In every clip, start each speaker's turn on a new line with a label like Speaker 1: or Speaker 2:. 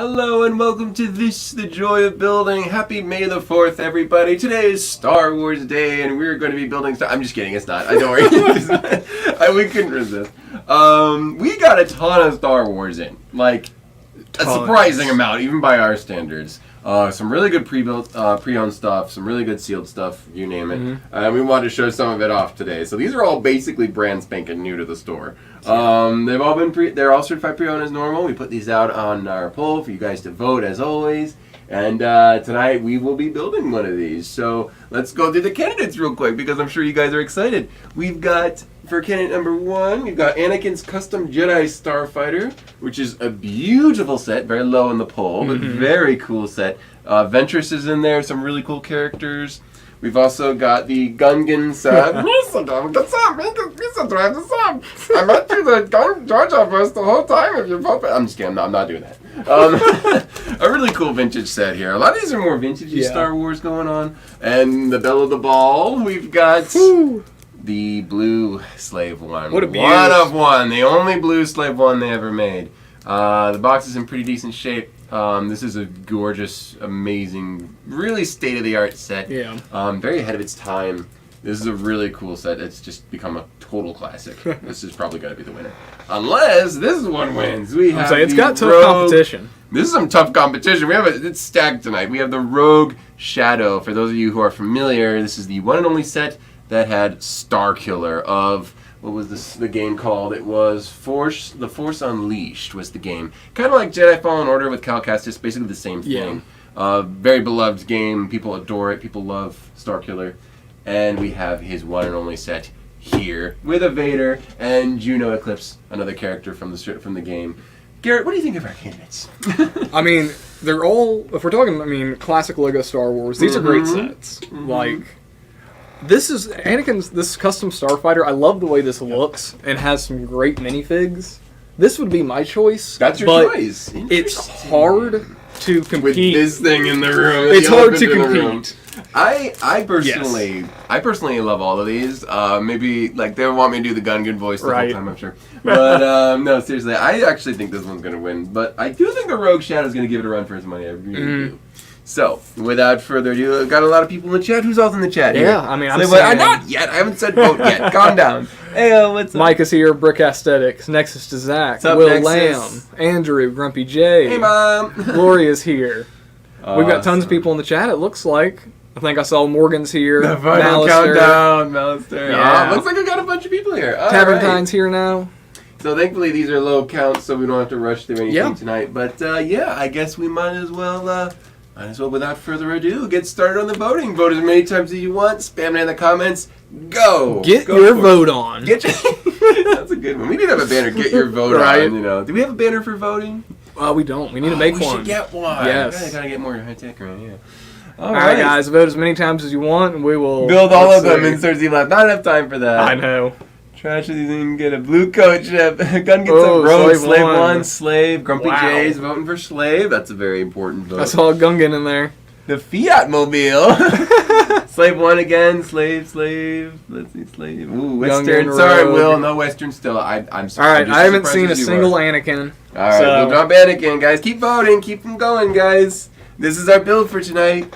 Speaker 1: Hello and welcome to This, the Joy of Building. Happy May the 4th, everybody. Today is Star Wars Day, and we're going to be building I'm just kidding, it's not. Don't worry. We couldn't resist. We got a ton of Star Wars in. Like, a surprising amount, even by our standards. Some really good pre-built, pre-owned stuff, some really good sealed stuff, you name it. Mm-hmm. We wanted to show some of it off today. So these are all basically brand spanking new to the store. They've all been they're all certified pre-owned as normal. We put these out on our poll for you guys to vote as always. And tonight we will be building one of these. So let's go through the candidates real quick because I'm sure you guys are excited. We've got, for candidate number 1, we've got Anakin's Custom Jedi Starfighter, which is a beautiful set, very low in the poll, but very cool set. Ventress is in there, some really cool characters. We've also got the Gungan Sab. I'm not through the Jar Jar verse the whole time if you're pumping. I'm just kidding, I'm not doing that. A really cool vintage set here. A lot of these are more vintagey Star Wars going on. And the belle of the ball, we've got the blue Slave One.
Speaker 2: What a beauty.
Speaker 1: One of one. The only blue Slave One they ever made. The box is in pretty decent shape. This is a gorgeous, amazing, really state-of-the-art set.
Speaker 2: Yeah.
Speaker 1: Very ahead of its time. This is a really cool set. It's just become a total classic. This is probably going to be the winner. Unless this one wins.
Speaker 2: It's got tough competition.
Speaker 1: This is some tough competition. It's stacked tonight. We have the Rogue Shadow. For those of you who are familiar, this is the one and only set that had Starkiller of... What was the game called? It was The Force Unleashed was the game. Kind of like Jedi Fallen Order with Cal Kestis, basically the same thing. Very beloved game. People adore it. People love Starkiller. And we have his one and only set here with a Vader and Juno Eclipse, another character from the game. Garrett, what do you think of our candidates?
Speaker 2: I mean, they're all, if we're talking, classic Lego Star Wars, these are great sets. Like... This is this custom Starfighter. I love the way this looks and has some great minifigs. This would be my choice.
Speaker 1: That's your choice.
Speaker 2: It's hard to compete
Speaker 1: with this thing in the room.
Speaker 2: It's hard to compete.
Speaker 1: I personally love all of these. Maybe like they want me to do the Gungan voice the whole time, I'm sure. But no, seriously, I actually think this one's gonna win. But I do think the Rogue Shadow is gonna give it a run for its money. I really do. So, without further ado, I've got a lot of people in the chat. Who's all in the chat here?
Speaker 2: Yeah, I'm saying...
Speaker 1: Not yet. I haven't said vote yet. Calm down. Hey, what's up?
Speaker 2: Mike is here, Brick Aesthetics. Nexus to Zach.
Speaker 1: What's up,
Speaker 2: Will
Speaker 1: Nexus?
Speaker 2: Lamb. Andrew, Grumpy J.
Speaker 1: Hey, Mom.
Speaker 2: Gloria's here. We've got tons of people in the chat, it looks like. I think I saw Morgan's here.
Speaker 1: The final countdown. Malister.
Speaker 2: Yeah.
Speaker 1: Looks like I got a bunch of people here.
Speaker 2: Taverntine's here now.
Speaker 1: So thankfully these are low counts, so we don't have to rush through anything tonight. But I guess we might as well, without further ado, get started on the voting. Vote as many times as you want. Spam it in the comments. Go.
Speaker 2: Get your vote on.
Speaker 1: That's a good one. We need to have a banner. Get your vote on. Do we have a banner for voting?
Speaker 2: We don't. We need to make one.
Speaker 1: We should get one.
Speaker 2: Yes.
Speaker 1: Gotta get more high tech around here.
Speaker 2: All right, guys. Vote as many times as you want, and we will
Speaker 1: build all of them in Thursday left. Not enough time for that.
Speaker 2: I know.
Speaker 1: Trash is even get a blue coat ship. Gun gets a Rogue, Slave One, Slave. Grumpy J's voting for Slave. That's a very important vote.
Speaker 2: I saw a Gungan in there.
Speaker 1: The Fiat Mobile. Slave One again. Slave. Let's see, Slave. Ooh, Western. Sorry, Will. No Western still. I'm sorry.
Speaker 2: All right, I haven't seen a single Anakin.
Speaker 1: All right, we'll drop Anakin, guys. Keep voting. Keep them going, guys. This is our build for tonight.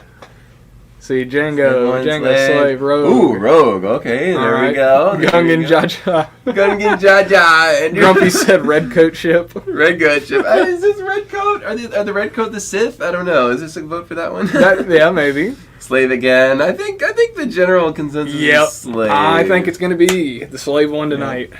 Speaker 2: See, Jango, Slave, Rogue.
Speaker 1: Ooh, Rogue. Okay, there we go.
Speaker 2: Gungan Jaja.
Speaker 1: Gungan Jaja.
Speaker 2: Grumpy said red coat ship.
Speaker 1: Red coat ship. Is this red coat? Are the red coat the Sith? I don't know. Is this a vote for that one?
Speaker 2: Yeah, maybe.
Speaker 1: Slave again. I think the general consensus is Slave.
Speaker 2: I think it's going to be the Slave one tonight.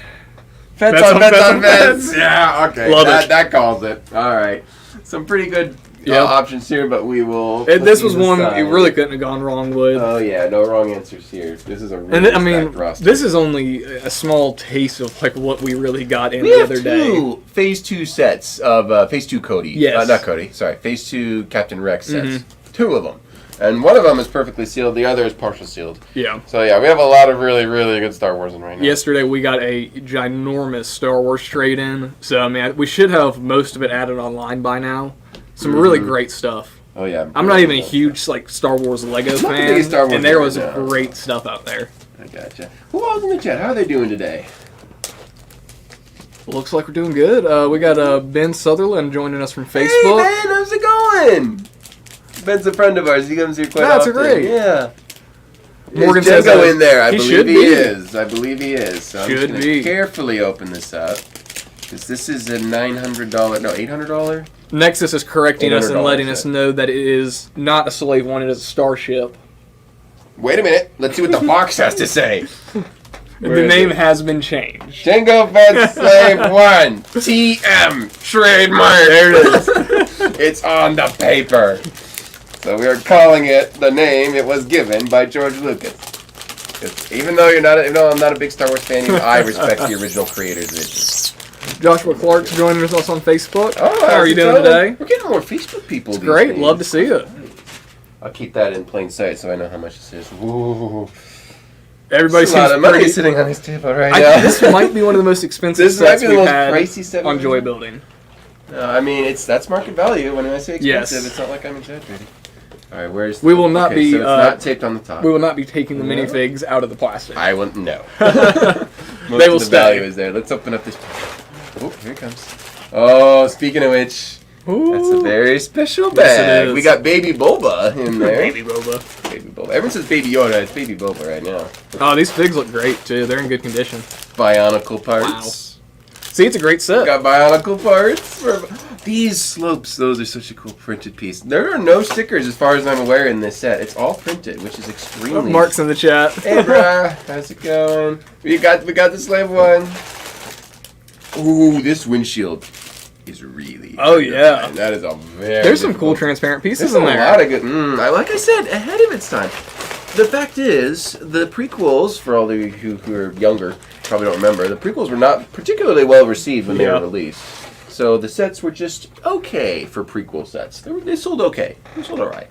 Speaker 1: Fets on Fets. Yeah, okay.
Speaker 2: Love it.
Speaker 1: That calls it. All right. Some pretty good options here, but we will...
Speaker 2: This was one you really couldn't have gone wrong with.
Speaker 1: Oh, yeah. No wrong answers here. This is a really stacked roster.
Speaker 2: This is only a small taste of what we really got in the other day.
Speaker 1: Phase 2 sets of... Phase 2 Cody.
Speaker 2: Yes.
Speaker 1: Not Cody. Sorry. Phase 2 Captain Rex sets. 2 of them. And one of them is perfectly sealed. The other is partial sealed.
Speaker 2: Yeah.
Speaker 1: So, we have a lot of really, really good Star Wars in right now.
Speaker 2: Yesterday, we got a ginormous Star Wars trade-in. So, we should have most of it added online by now. Some really great stuff.
Speaker 1: Oh, yeah.
Speaker 2: I'm not even a huge Star Wars Lego fan, and there was great stuff out there.
Speaker 1: I gotcha. Who else in the chat? How are they doing today?
Speaker 2: Looks like we're doing good. We got Ben Sutherland joining us from Facebook.
Speaker 1: Hey, Ben, how's it going? Ben's a friend of ours. He comes here quite often.
Speaker 2: That's great.
Speaker 1: Yeah.
Speaker 2: Morgan
Speaker 1: says
Speaker 2: says
Speaker 1: in there. I
Speaker 2: he
Speaker 1: believe
Speaker 2: should
Speaker 1: he
Speaker 2: be.
Speaker 1: is. I believe he is. So I'm
Speaker 2: Should
Speaker 1: just gonna
Speaker 2: be.
Speaker 1: carefully open this up. Because this is a $900, no, $800?
Speaker 2: Nexus is correcting us and
Speaker 1: $800
Speaker 2: letting us know that it is not a Slave 1, it is a Starship.
Speaker 1: Wait a minute. Let's see what the box has to say.
Speaker 2: The name has been changed.
Speaker 1: Jango Fett Slave 1. TM. Trademark. There it is. It's on the paper. So we are calling it the name it was given by George Lucas. Even though I'm not a big Star Wars fan, even I respect the original creator's vision.
Speaker 2: Joshua Clark's joining us on Facebook.
Speaker 1: Oh,
Speaker 2: how are you doing today?
Speaker 1: We're getting more Facebook people.
Speaker 2: It's great. Love to see it.
Speaker 1: I'll keep that in plain sight so I know how much this is. Ooh.
Speaker 2: Everybody
Speaker 1: That's a lot
Speaker 2: seems
Speaker 1: of money
Speaker 2: pretty.
Speaker 1: sitting on this table right now.
Speaker 2: This might be one of the most expensive
Speaker 1: This might
Speaker 2: sets
Speaker 1: be the
Speaker 2: we've
Speaker 1: most
Speaker 2: had
Speaker 1: pricey set
Speaker 2: on
Speaker 1: we've
Speaker 2: Joy
Speaker 1: had.
Speaker 2: Building.
Speaker 1: I mean, that's market value. When I say expensive,
Speaker 2: Yes.
Speaker 1: it's not like I'm exaggerating. All right, where's?
Speaker 2: We will not be,
Speaker 1: So it's not taped on the top.
Speaker 2: We will not be taking the
Speaker 1: No.
Speaker 2: minifigs out of the plastic.
Speaker 1: I won't. No. Most
Speaker 2: They
Speaker 1: of
Speaker 2: will
Speaker 1: the
Speaker 2: stay.
Speaker 1: value is there. Let's open up this. Oh, here it comes. Oh, speaking of which, that's a
Speaker 2: Ooh.
Speaker 1: very special
Speaker 2: Yes, it
Speaker 1: bag.
Speaker 2: is.
Speaker 1: We got Baby Boba in there.
Speaker 2: Baby Boba.
Speaker 1: Baby Boba. Everyone says Baby Yoda. It's Baby Boba right now.
Speaker 2: Oh, these figs look great too. They're in good condition.
Speaker 1: Bionicle parts.
Speaker 2: See, it's a great set.
Speaker 1: Got bionicle parts. These slopes, those are such a cool printed piece. There are no stickers as far as I'm aware in this set. It's all printed, which is extremely...
Speaker 2: Mark's in the chat.
Speaker 1: Hey, brah. How's it going? We got the Slave 1. Ooh, this windshield is really...
Speaker 2: Oh, yeah.
Speaker 1: That is a very...
Speaker 2: There's some cool
Speaker 1: difficult-
Speaker 2: transparent pieces
Speaker 1: There's
Speaker 2: in
Speaker 1: a
Speaker 2: there.
Speaker 1: lot of good... like I said, ahead of its time. The fact is, the prequels, for all of you who are younger, probably don't remember, the prequels were not particularly well received when they
Speaker 2: Yeah.
Speaker 1: were released. So the sets were just okay for prequel sets. They sold okay. They sold alright.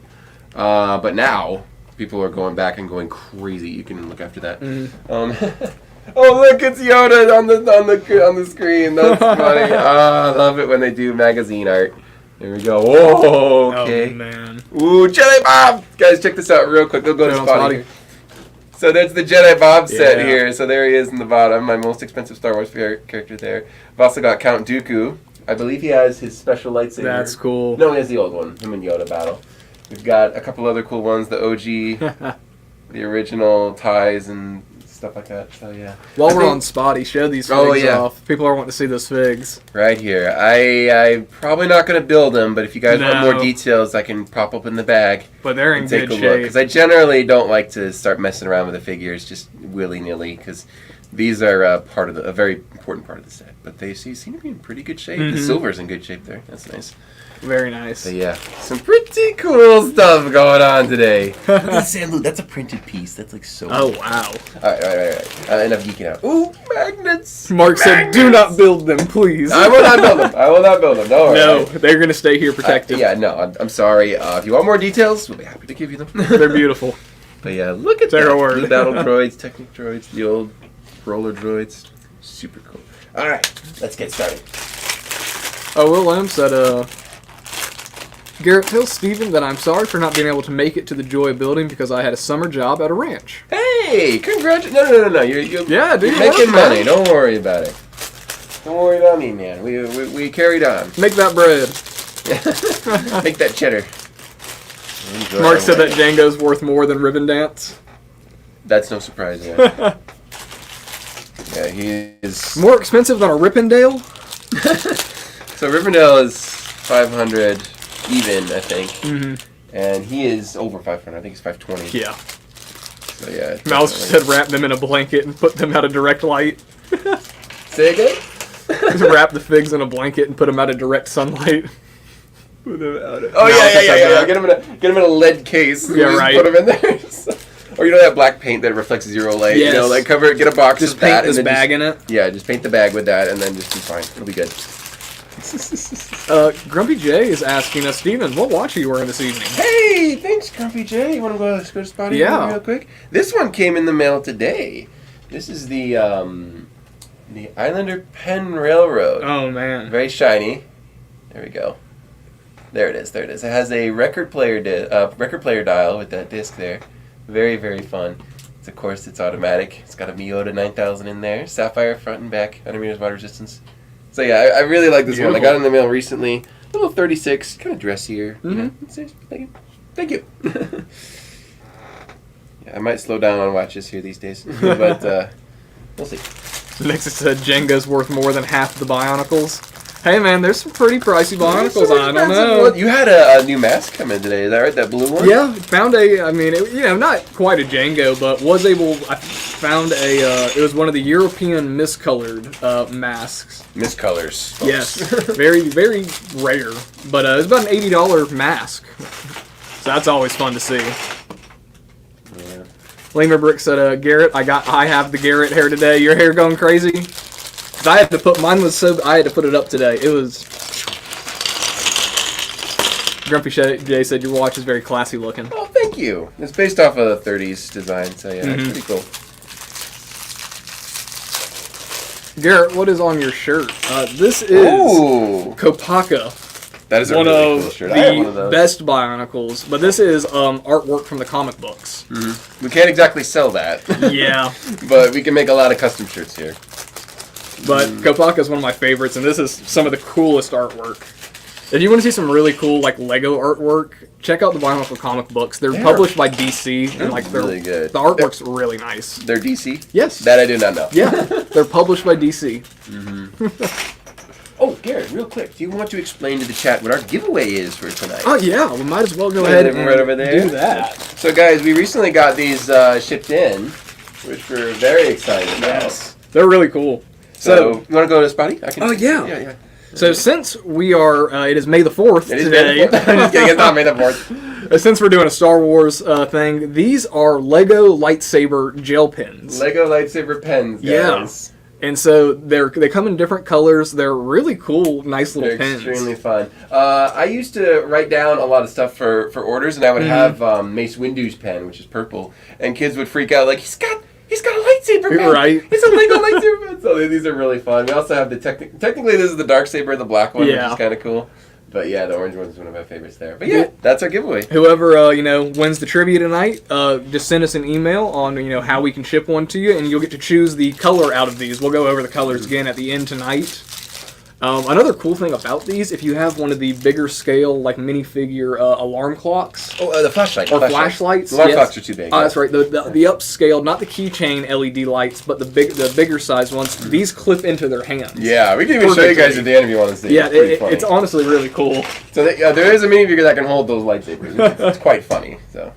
Speaker 1: But now, people are going back and going crazy. You can look after that. Oh look, it's Yoda on the screen. That's funny. I love it when they do magazine art. There we go. Whoa, okay.
Speaker 2: Oh, man.
Speaker 1: Ooh, Jedi Bob! Guys, check this out real quick. They'll go to
Speaker 2: Put it on
Speaker 1: Spotty.
Speaker 2: Spotty.
Speaker 1: So there's the Jedi Bob set
Speaker 2: Yeah.
Speaker 1: here. So there he is in the bottom. My most expensive Star Wars character there. I've also got Count Dooku. I believe he has his special lightsaber.
Speaker 2: That's cool.
Speaker 1: No, he has the old one. Him and Yoda battle. We've got a couple other cool ones. The OG, the original ties and stuff like that. So yeah.
Speaker 2: While
Speaker 1: I
Speaker 2: we're
Speaker 1: think-
Speaker 2: on Spotty, show these figs
Speaker 1: Oh, yeah.
Speaker 2: off. People are wanting to see those figs.
Speaker 1: Right here. I'm probably not going to build them, but if you guys want
Speaker 2: No.
Speaker 1: more details, I can pop up in the bag.
Speaker 2: But they're in
Speaker 1: And take
Speaker 2: good
Speaker 1: a look,
Speaker 2: shape.
Speaker 1: because I generally don't like to start messing around with the figures just willy-nilly, because these are a very important part of the set. But they seem to be in pretty good shape. The
Speaker 2: Mhm.
Speaker 1: silver's in good shape there. That's nice.
Speaker 2: Very nice.
Speaker 1: But yeah, some pretty cool stuff going on today. That's a printed piece. That's like so.
Speaker 2: Oh, wow.
Speaker 1: All right. Enough geeking out. Ooh, magnets.
Speaker 2: Mark said, do not build them, please.
Speaker 1: I will not build them. I will not build them. Don't worry.
Speaker 2: No, they're going to stay here protected.
Speaker 1: Yeah, no, I'm sorry. If you want more details, we'll be happy to give you them.
Speaker 2: They're beautiful.
Speaker 1: But yeah, look at
Speaker 2: Sarah
Speaker 1: that.
Speaker 2: word.
Speaker 1: Blue battle droids, Technic droids, the old roller droids. Super cool. Alright, let's get started.
Speaker 2: Oh, Will Lamb said, Garrett, tell Steven that I'm sorry for not being able to make it to the Joy building because I had a summer job at a ranch.
Speaker 1: Hey, congratulations. No. You're
Speaker 2: Yeah, dude,
Speaker 1: you're making money. Don't worry about it. Don't worry about me, man. We carried on.
Speaker 2: Make that bread.
Speaker 1: Make that cheddar. Enjoy
Speaker 2: Mark
Speaker 1: our
Speaker 2: said that
Speaker 1: wedding.
Speaker 2: Django's worth more than Ribbon Dance.
Speaker 1: That's no surprise, yeah. Yeah, he is...
Speaker 2: More expensive than a Rippendale?
Speaker 1: So Rivendell is 500 even, I think.
Speaker 2: Mm-hmm.
Speaker 1: And he is over 500. I think he's 520.
Speaker 2: Yeah.
Speaker 1: So yeah.
Speaker 2: Mouse
Speaker 1: definitely.
Speaker 2: said wrap them in a blanket and put them out of direct light.
Speaker 1: Say again?
Speaker 2: Just wrap the figs in a blanket and put them out of direct sunlight.
Speaker 1: Oh
Speaker 2: Mouse
Speaker 1: yeah.
Speaker 2: said that.
Speaker 1: Get him in a lead case.
Speaker 2: Yeah,
Speaker 1: Just
Speaker 2: right.
Speaker 1: Put him in there. Or you know that black paint that reflects zero light.
Speaker 2: Yes.
Speaker 1: You know, like cover it. Get a box
Speaker 2: Just
Speaker 1: of
Speaker 2: paint
Speaker 1: that
Speaker 2: this
Speaker 1: and then
Speaker 2: bag in it.
Speaker 1: Yeah, just paint the bag with that, and then just be fine. It'll be good.
Speaker 2: Grumpy J is asking us, Steven, what watch are you wearing this evening?
Speaker 1: Hey, thanks, Grumpy J. You want to go to Spotty
Speaker 2: Yeah.
Speaker 1: real quick? This one came in the mail today. This is the Islander Pen Railroad.
Speaker 2: Oh, man.
Speaker 1: Very shiny. There we go. There it is. It has a record player dial with that disc there. Very, very fun. Of course, it's automatic. It's got a Miyota 9000 in there. Sapphire front and back. 100 meters water resistance. So yeah, I really like this one. I
Speaker 2: Beautiful.
Speaker 1: got it in the mail recently. A little 36, kind of dressier.
Speaker 2: Mhm.
Speaker 1: Thank you. Yeah, I might slow down on watches here these days, but we'll see.
Speaker 2: Next it said Jenga's worth more than half the Bionicles. Hey man, there's some pretty pricey Bionicles. I don't know.
Speaker 1: You had a new mask come in today, is that right? That blue one?
Speaker 2: Yeah, found not quite a Jango, but I found it was one of the European miscolored masks.
Speaker 1: Miscolors. Folks.
Speaker 2: Yes, very, very rare. But it's about an $80 mask. So that's always fun to see.
Speaker 1: Yeah.
Speaker 2: Lemur Brick said, Garrett, I have the Garrett hair today. Your hair going crazy? I had to put it up today. It was. Grumpy Jay said your watch is very classy looking.
Speaker 1: Oh, thank you. It's based off of the 30s design, so yeah, it's pretty cool.
Speaker 2: Garrett, what is on your shirt? This is Kopaka.
Speaker 1: That is a
Speaker 2: one
Speaker 1: really
Speaker 2: of
Speaker 1: cool shirt. I have one of
Speaker 2: the
Speaker 1: those.
Speaker 2: best Bionicles, but this is artwork from the comic books.
Speaker 1: We can't exactly sell that.
Speaker 2: Yeah.
Speaker 1: But we can make a lot of custom shirts here.
Speaker 2: But Kopaka is one of my favorites, and this is some of the coolest artwork. If you want to see some really cool Lego artwork, check out the Bionicle comic books. They're published by DC, and they're
Speaker 1: really good.
Speaker 2: The artwork's really nice.
Speaker 1: They're DC?
Speaker 2: Yes.
Speaker 1: That I do not know.
Speaker 2: Yeah, they're published by DC.
Speaker 1: Oh, Garrett, real quick, do you want to explain to the chat what our giveaway is for tonight?
Speaker 2: Oh yeah, we might as well go ahead and
Speaker 1: right over there.
Speaker 2: do that.
Speaker 1: So guys, we recently got these shipped in, which we're very excited about.
Speaker 2: Yes, they're really cool.
Speaker 1: So you want to go to Spotty?
Speaker 2: Oh yeah.
Speaker 1: Yeah.
Speaker 2: So since we are, it is May the 4th
Speaker 1: It is
Speaker 2: today.
Speaker 1: May the 4th. I'm just kidding, it's not May the 4th.
Speaker 2: Since we're doing a Star Wars thing, these are Lego lightsaber gel pens.
Speaker 1: Lego lightsaber pens, guys.
Speaker 2: Yeah. And so they come in different colors. They're really cool, nice little
Speaker 1: They're
Speaker 2: pens.
Speaker 1: extremely fun. I used to write down a lot of stuff for orders, and I would have Mace Windu's pen, which is purple, and kids would freak out like, He's got a lightsaber pen.
Speaker 2: Right.
Speaker 1: It's a Lego lightsaber pen. So these are really fun. We also have the technically this is the Darksaber, the black one, which is kind of cool. But yeah, the orange one is one of my favorites there. But yeah, that's our giveaway.
Speaker 2: Whoever wins the trivia tonight, just send us an email on how we can ship one to you, and you'll get to choose the color out of these. We'll go over the colors again at the end tonight. Another cool thing about these, if you have one of the bigger scale, minifigure alarm clocks.
Speaker 1: Oh, the flashlight.
Speaker 2: Or flashlights.
Speaker 1: Alarm clocks are too big.
Speaker 2: That's right. The upscaled, not the keychain LED lights, but the bigger size ones. These clip into their hands.
Speaker 1: Yeah, we can even show you guys at the end if you want to see.
Speaker 2: Yeah, it's honestly really cool.
Speaker 1: So there is a minifigure that can hold those lightsabers. It's quite funny. So,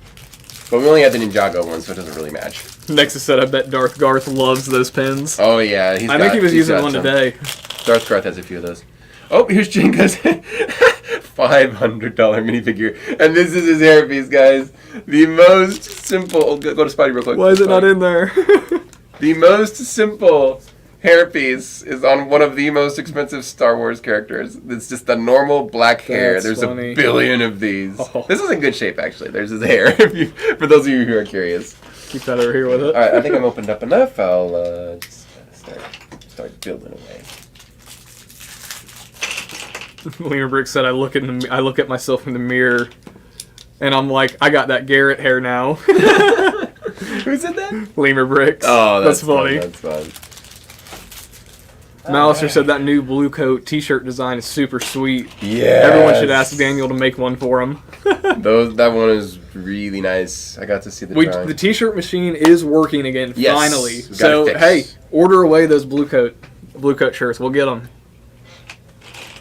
Speaker 1: but we only have the Ninjago one, so it doesn't really match.
Speaker 2: Next is said, I bet Darth Garth loves those pens.
Speaker 1: Oh yeah,
Speaker 2: I think he was using one today.
Speaker 1: Darth Garth has a few of those. Oh, here's Jenga's $500 minifigure. And this is his hairpiece, guys. The most simple... Oh, go to Spidey real quick.
Speaker 2: Why is it not in there?
Speaker 1: The most simple hairpiece is on one of the most expensive Star Wars characters. It's just the normal black hair. There's
Speaker 2: funny.
Speaker 1: a billion of these.
Speaker 2: Oh.
Speaker 1: This is in good shape, actually. There's his hair, for those of you who are curious.
Speaker 2: Keep that over here with it.
Speaker 1: All right, I think I'm opened up enough. I'll just start building away.
Speaker 2: Lemur Brick said, I look at myself in the mirror, and I'm like, I got that Garrett hair now.
Speaker 1: Who said that?
Speaker 2: Lemur Bricks.
Speaker 1: Oh, that's
Speaker 2: funny.
Speaker 1: That's fun.
Speaker 2: Malister said that new blue coat t-shirt design is super sweet.
Speaker 1: Yeah.
Speaker 2: Everyone should ask Daniel to make one for him.
Speaker 1: That one is really nice. I got to see the drawing.
Speaker 2: The t-shirt machine is working again,
Speaker 1: Yes,
Speaker 2: finally.
Speaker 1: we got it
Speaker 2: So,
Speaker 1: fixed.
Speaker 2: hey, order away those blue coat shirts. We'll get them.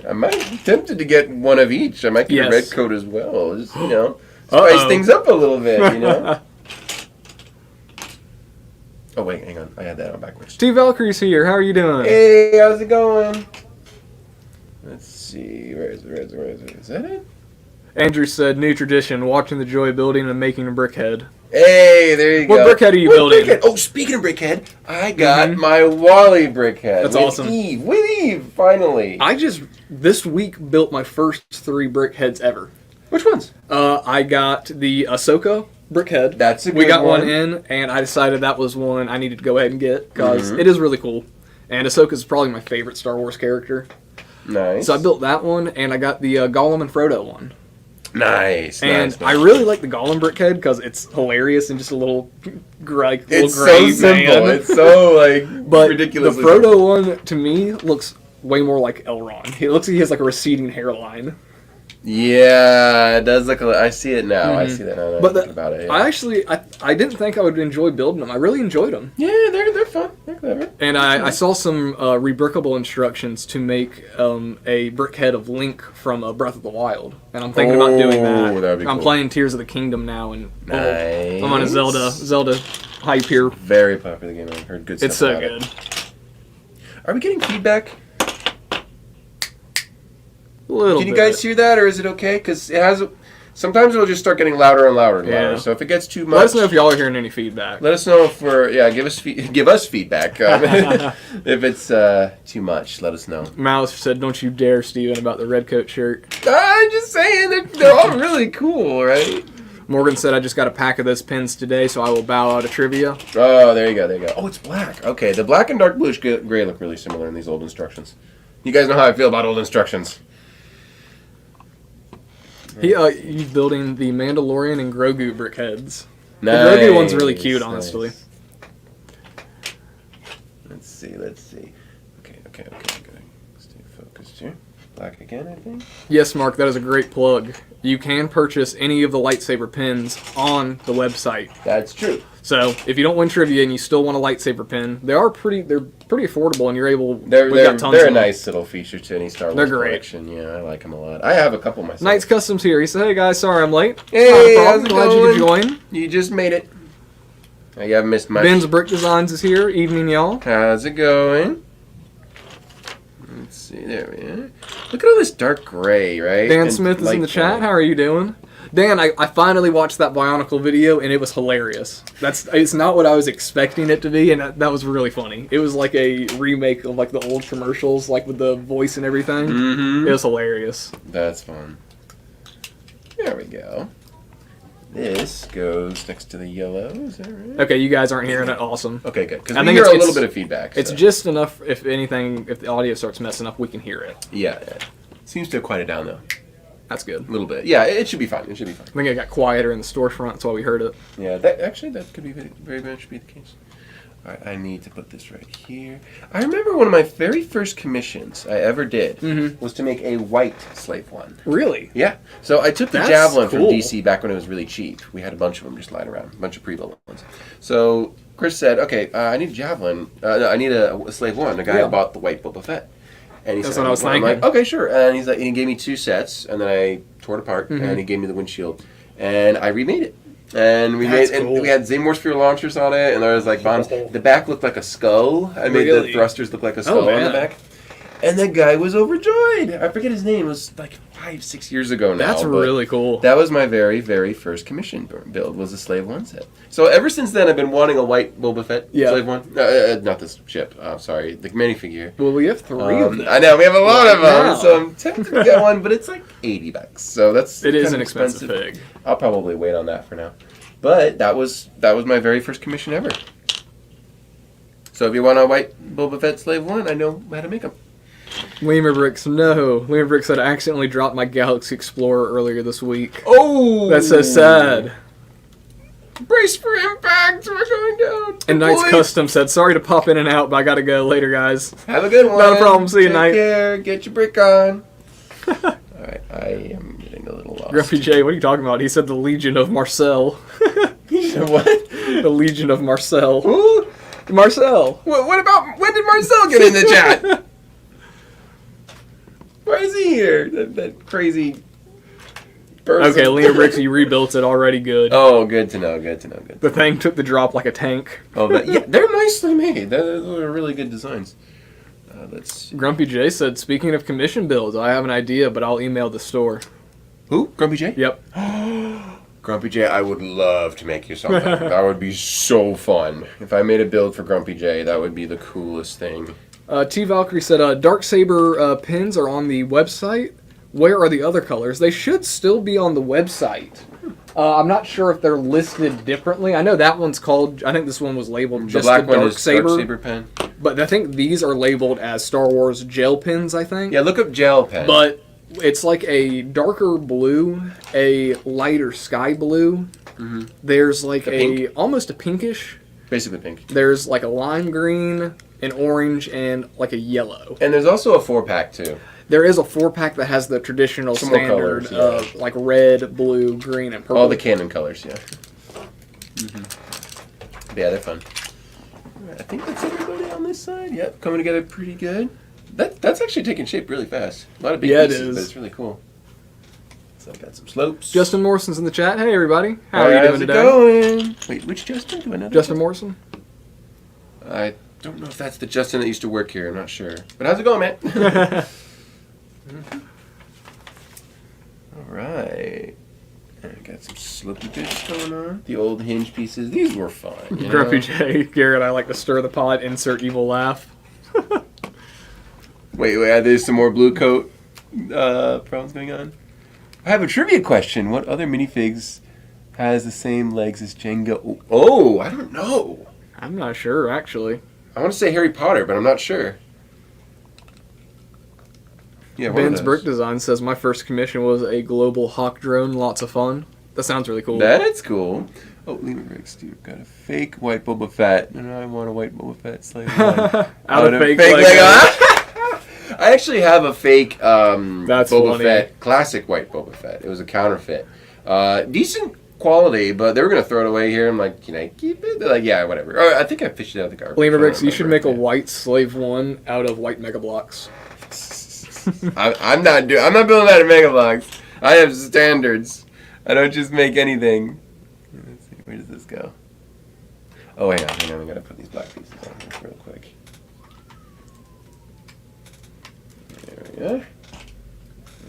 Speaker 1: I might be tempted to get one of each. I might get a red coat as well. Just, spice things up a little bit, Oh, wait, hang on. I had that on backwards.
Speaker 2: Steve Valkyrie's here. How are you doing?
Speaker 1: Hey, how's it going? Let's see. Where is it? Is that it?
Speaker 2: Andrew said, new tradition, watching the joy of building and making a brickhead.
Speaker 1: Hey, there you go.
Speaker 2: What brickhead are you building?
Speaker 1: Brickhead? Oh, speaking of brickhead, I got my Wally brickhead.
Speaker 2: That's
Speaker 1: with
Speaker 2: awesome.
Speaker 1: With Eve, finally.
Speaker 2: I just, this week, built my first 3 brickheads ever.
Speaker 1: Which ones?
Speaker 2: I got the Ahsoka brickhead.
Speaker 1: That's a good
Speaker 2: We got
Speaker 1: one.
Speaker 2: one in, and I decided that was one I needed to go ahead and get, because it is really cool. And Ahsoka's probably my favorite Star Wars character.
Speaker 1: Nice.
Speaker 2: So I built that one, and I got the Gollum and Frodo one.
Speaker 1: Nice.
Speaker 2: And I really like the Gollum brickhead because it's hilarious and just a little gray
Speaker 1: It's so
Speaker 2: gray
Speaker 1: simple.
Speaker 2: man.
Speaker 1: It's so
Speaker 2: But
Speaker 1: ridiculous.
Speaker 2: the Frodo one to me looks way more like Elrond. He looks like he has like a receding hairline.
Speaker 1: Yeah, it does look. I see it now. I see that now.
Speaker 2: But
Speaker 1: About it. Yeah.
Speaker 2: I actually, I didn't think I would enjoy building them. I really enjoyed them.
Speaker 1: Yeah, they're fun. They're clever.
Speaker 2: And I saw some rebrickable instructions to make a brick head of Link from Breath of the Wild, and I'm thinking about doing that.
Speaker 1: That'd be
Speaker 2: I'm
Speaker 1: cool.
Speaker 2: playing Tears of the Kingdom now, and
Speaker 1: Nice.
Speaker 2: I'm on a Zelda hype here.
Speaker 1: Very popular game. I've heard good stuff.
Speaker 2: It's so
Speaker 1: about
Speaker 2: good.
Speaker 1: It. Are we getting feedback?
Speaker 2: Little
Speaker 1: Can you
Speaker 2: bit.
Speaker 1: guys hear that, or is it okay? Because it has. Sometimes it'll just start getting louder and louder and louder.
Speaker 2: Yeah.
Speaker 1: So if it gets too much,
Speaker 2: Let us know if y'all are hearing any feedback.
Speaker 1: let us know if we're give us feedback. If it's too much, let us know.
Speaker 2: Mouse said, "Don't you dare, Steven, about the red coat shirt."
Speaker 1: I'm just saying they're all really cool, right?
Speaker 2: Morgan said, "I just got a pack of those pins today, so I will bow out of trivia."
Speaker 1: Oh, there you go, there you go. Oh, it's black. Okay, the black and dark bluish gray look really similar in these old instructions. You guys know how I feel about old instructions.
Speaker 2: He's building the Mandalorian and Grogu brick heads.
Speaker 1: Nice.
Speaker 2: The Grogu one's really cute, honestly.
Speaker 1: Nice. Let's see. Okay. Good. Stay focused here. Black again, I think.
Speaker 2: Yes, Mark, that is a great plug. You can purchase any of the lightsaber pins on the website.
Speaker 1: That's true.
Speaker 2: So if you don't win trivia and you still want a lightsaber pin, they're pretty affordable, and you're able.
Speaker 1: They're
Speaker 2: got tons
Speaker 1: a
Speaker 2: of them.
Speaker 1: nice little feature to any Star Wars
Speaker 2: They're great.
Speaker 1: collection. Yeah, I like them a lot. I have a couple myself.
Speaker 2: Knight's Customs here. He said, "Hey guys, sorry I'm late.
Speaker 1: Hey,
Speaker 2: Not a
Speaker 1: how's
Speaker 2: problem.
Speaker 1: it
Speaker 2: Glad
Speaker 1: going?
Speaker 2: you could join."
Speaker 1: You just made it. You haven't missed much.
Speaker 2: Ben's Brick Designs is here. Evening, y'all.
Speaker 1: How's it going? Let's see. There we are. Look at all this dark gray, right?
Speaker 2: Dan
Speaker 1: And
Speaker 2: Smith is in the
Speaker 1: light
Speaker 2: chat.
Speaker 1: gray.
Speaker 2: How are you doing? Dan, I finally watched that Bionicle video, and it was hilarious. It's not what I was expecting it to be, and that was really funny. It was like a remake of like the old commercials, like with the voice and everything.
Speaker 1: Mm-hmm.
Speaker 2: It was hilarious.
Speaker 1: That's fun. There we go. This goes next to the yellow. Is that right?
Speaker 2: Okay, you guys aren't hearing it. Awesome.
Speaker 1: Okay, good. Because
Speaker 2: I
Speaker 1: we
Speaker 2: think
Speaker 1: hear a
Speaker 2: it's-
Speaker 1: little bit of feedback.
Speaker 2: It's
Speaker 1: so.
Speaker 2: just enough, if anything, if the audio starts messing up, we can hear it.
Speaker 1: Yeah. Seems to have quieted down, though.
Speaker 2: That's good.
Speaker 1: A little bit. Yeah, it should be fine. It should be fine.
Speaker 2: I think it got quieter in the storefront, that's why we heard it.
Speaker 1: Yeah, that could be very much be the case. All right, I need to put this right here. I remember one of my very first commissions I ever did was to make a white slave one.
Speaker 2: Really?
Speaker 1: Yeah. So I took the
Speaker 2: That's
Speaker 1: Javelin
Speaker 2: cool.
Speaker 1: from DC back when it was really cheap. We had a bunch of them just lying around, a bunch of pre-built ones. So Chris said, okay, I need a Javelin. No, I need a slave one. The guy
Speaker 2: Yeah.
Speaker 1: bought the white Boba Fett. And he
Speaker 2: That's
Speaker 1: said,
Speaker 2: what I was
Speaker 1: I'm like,
Speaker 2: thinking.
Speaker 1: okay, sure. And he's like, he gave me 2 sets, and then I tore it apart, and he gave me the windshield, and I remade it. And we
Speaker 2: That's
Speaker 1: made,
Speaker 2: cool.
Speaker 1: and we had Zamor Sphere launchers on it, and there was like bombs. The back looked like a skull. I made
Speaker 2: Really?
Speaker 1: the thrusters look like a skull on
Speaker 2: man.
Speaker 1: the back. And that guy was overjoyed. I forget his name. It was like 5-6 years ago now.
Speaker 2: That's
Speaker 1: but
Speaker 2: really cool.
Speaker 1: That was my very, very first commission build. Was a Slave One set. So ever since then, I've been wanting a white Boba Fett Slave One. Not this ship. Sorry, the minifigure.
Speaker 2: Well, we have 3 of them.
Speaker 1: I know we have a lot of them,
Speaker 2: Wow.
Speaker 1: so I'm tempted to get one, but it's like $80. So that's
Speaker 2: It is
Speaker 1: kind
Speaker 2: an
Speaker 1: of
Speaker 2: expensive fig.
Speaker 1: I'll probably wait on that for now. But that was my very first commission ever. So if you want a white Boba Fett Slave One, I know how to make them.
Speaker 2: Lemur Bricks, no. Lemur Bricks said I accidentally dropped my Galaxy Explorer earlier this week.
Speaker 1: Oh,
Speaker 2: That's so sad.
Speaker 1: Brace for impact! We're going down.
Speaker 2: And Knight's
Speaker 1: Boy.
Speaker 2: Custom said, sorry to pop in and out, but I gotta go later, guys.
Speaker 1: Have a good one.
Speaker 2: Not a problem. See you,
Speaker 1: Take
Speaker 2: Knight.
Speaker 1: care. Get your brick on. All right, I am getting a little lost.
Speaker 2: Grumpy J, what are you talking about? He said the Legion of Marcel.
Speaker 1: What?
Speaker 2: The Legion of Marcel.
Speaker 1: Who?
Speaker 2: Marcel.
Speaker 1: What about when did Marcel get in the chat? Why is he here? That crazy person.
Speaker 2: Okay, Lemur Bricks, you rebuilt it already good.
Speaker 1: Oh, good to know. Good to know. Good.
Speaker 2: The thing took the drop like a tank.
Speaker 1: Oh, but yeah, they're nicely made. Those are really good designs. Let's.
Speaker 2: Grumpy J said, speaking of commission builds, I have an idea, but I'll email the store.
Speaker 1: Who? Grumpy J?
Speaker 2: Yep.
Speaker 1: Grumpy J, I would love to make you something. That would be so fun. If I made a build for Grumpy J, that would be the coolest thing.
Speaker 2: T Valkyrie said, Darksaber pins are on the website. Where are the other colors? They should still be on the website. I'm not sure if they're listed differently. I know that one's called, I think this one was labeled just
Speaker 1: the black
Speaker 2: the
Speaker 1: one is
Speaker 2: Darksaber.
Speaker 1: Darksaber pen.
Speaker 2: But I think these are labeled as Star Wars gel pins, I think.
Speaker 1: Yeah, look up gel pen.
Speaker 2: But it's like a darker blue, a lighter sky blue. There's like
Speaker 1: The pink?
Speaker 2: almost a pinkish.
Speaker 1: Basically pink.
Speaker 2: There's like a lime green, an orange, and like a yellow.
Speaker 1: And there's also a 4-pack too.
Speaker 2: There is a 4-pack that has the traditional
Speaker 1: Some more
Speaker 2: standard
Speaker 1: colors, yeah.
Speaker 2: of like red, blue, green, and purple.
Speaker 1: All the canon colors, yeah. Yeah, they're fun. I think that's everybody on this side. Yep, coming together pretty good. That's actually taking shape really fast. A lot of big pieces,
Speaker 2: it is.
Speaker 1: but it's really cool. So I got some slopes.
Speaker 2: Justin Morrison's in the chat. Hey, everybody. How are you doing today?
Speaker 1: Going? Wait, which Justin? Do I know that?
Speaker 2: Justin Morrison?
Speaker 1: I don't know if that's the Justin that used to work here. I'm not sure. But how's it going, man? All right. I got some slopey bits going on. The old hinge pieces. These were fun. You know?
Speaker 2: Grumpy J. Garrett, I like to stir the pot, insert evil laugh.
Speaker 1: Wait, there's some more blue coat problems going on. I have a trivia question. What other minifigs has the same legs as Jango? Oh, I don't know.
Speaker 2: I'm not sure, actually.
Speaker 1: I want to say Harry Potter, but I'm not sure. Yeah,
Speaker 2: Ben's Brick Design says, my first commission was a global hawk drone. Lots of fun. That sounds really cool.
Speaker 1: That's cool. Oh, Lima Bricks, dude. Got a fake white Boba Fett. And I want a white Boba Fett slave.
Speaker 2: Out of fake
Speaker 1: Lego.
Speaker 2: Lego.
Speaker 1: I actually have a fake
Speaker 2: That's
Speaker 1: Boba
Speaker 2: funny.
Speaker 1: Fett, classic white Boba Fett. It was a counterfeit. Decent quality, but they were going to throw it away here. I'm like, can I keep it? They're like, yeah, whatever. Oh, I think I fished it out of the garbage.
Speaker 2: Lima
Speaker 1: I don't
Speaker 2: Bricks, you should make a
Speaker 1: remember.
Speaker 2: white Slave 1 out of white Mega Blocks.
Speaker 1: I'm not building that in Mega Blocks. I have standards. I don't just make anything. Let's see, where does this go? Oh, hang on. We gotta put these black pieces on here real quick. There we are.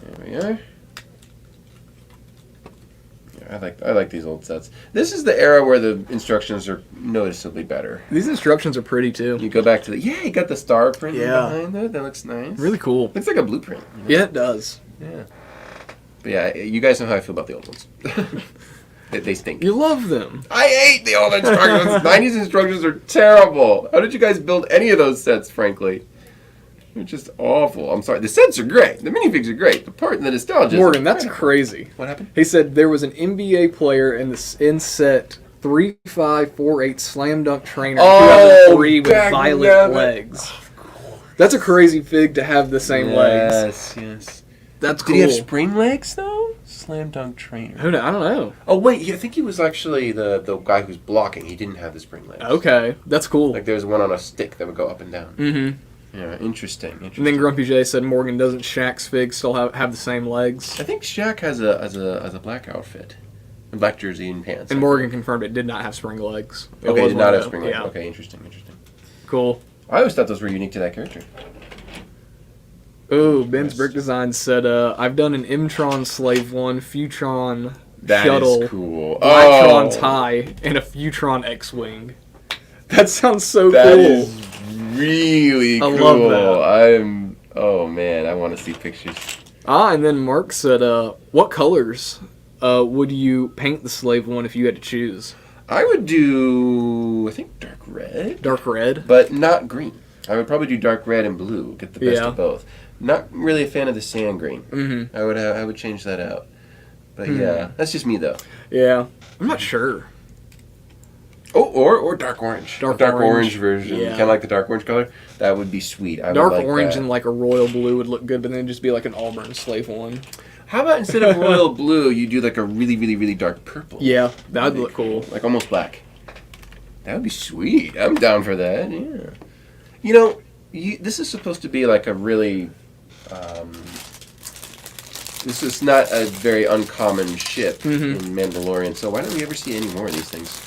Speaker 1: There we are. Yeah, I like these old sets. This is the era where the instructions are noticeably better.
Speaker 2: These instructions are pretty, too.
Speaker 1: You go back to you got the star print
Speaker 2: Yeah.
Speaker 1: behind it. That looks nice.
Speaker 2: Really cool.
Speaker 1: Looks like a blueprint. You know?
Speaker 2: Yeah, it does.
Speaker 1: Yeah. But yeah, you guys know how I feel about the old ones. They stink.
Speaker 2: You love them.
Speaker 1: I hate the old instructions. 90s instructions are terrible. How did you guys build any of those sets, frankly? They're just awful. I'm sorry. The sets are great. The minifigs are great. The part and the nostalgia.
Speaker 2: Morgan, that's crazy.
Speaker 1: What happened?
Speaker 2: He said there was an NBA player in set 3548 Slam Dunk Trainer 2003 with violet legs. That's a crazy fig to have the same legs.
Speaker 1: Yes.
Speaker 2: That's
Speaker 1: Did
Speaker 2: cool.
Speaker 1: he have spring legs, though? Slam Dunk Trainer.
Speaker 2: Who knows? I don't know.
Speaker 1: Oh, wait. I think he was actually the guy who's blocking. He didn't have the spring legs.
Speaker 2: Okay, that's cool.
Speaker 1: Like there was one on a stick that would go up and down.
Speaker 2: Mm-hmm.
Speaker 1: Yeah, interesting.
Speaker 2: And then Grumpy J said, Morgan, doesn't Shaq's fig still have the same legs?
Speaker 1: I think Shaq has a black outfit, a black jersey and pants.
Speaker 2: And Morgan confirmed it did not have spring legs. It
Speaker 1: Okay,
Speaker 2: was
Speaker 1: did not
Speaker 2: one
Speaker 1: have
Speaker 2: of
Speaker 1: spring
Speaker 2: them.
Speaker 1: legs.
Speaker 2: Yeah.
Speaker 1: Okay, interesting.
Speaker 2: Cool.
Speaker 1: I always thought those were unique to that character.
Speaker 2: Ooh, Ben's Brick Design said, I've done an Mtron Slave 1, Futron
Speaker 1: That
Speaker 2: Shuttle,
Speaker 1: is cool.
Speaker 2: Blacktron TIE, and a Futron X-Wing. That sounds so
Speaker 1: That
Speaker 2: cool.
Speaker 1: is really
Speaker 2: I
Speaker 1: cool.
Speaker 2: love that.
Speaker 1: Oh man, I want to see pictures.
Speaker 2: And then Mark said, what colors would you paint the Slave 1 if you had to choose?
Speaker 1: I would do, I think, dark red.
Speaker 2: Dark red?
Speaker 1: But not green. I would probably do dark red and blue. Get the best
Speaker 2: Yeah.
Speaker 1: of both. Not really a fan of the sand green.
Speaker 2: Mm-hmm.
Speaker 1: I would change that out. But yeah, that's just me though.
Speaker 2: Yeah. I'm not sure.
Speaker 1: Oh, or dark orange.
Speaker 2: Dark
Speaker 1: orange
Speaker 2: orange.
Speaker 1: version.
Speaker 2: Yeah.
Speaker 1: Kind of like the dark orange color. That would be sweet. I
Speaker 2: Dark
Speaker 1: would like
Speaker 2: orange
Speaker 1: that.
Speaker 2: and like a royal blue would look good, but then it'd just be like an Auburn Slave 1.
Speaker 1: How about instead of royal blue, you do like a really, really, really dark purple?
Speaker 2: Yeah, that would look cool.
Speaker 1: Like almost black. That would be sweet. I'm down for that. Yeah. You know, this is supposed to be like a really. This is not a very uncommon ship in Mandalorian, so why don't we ever see any more of these things?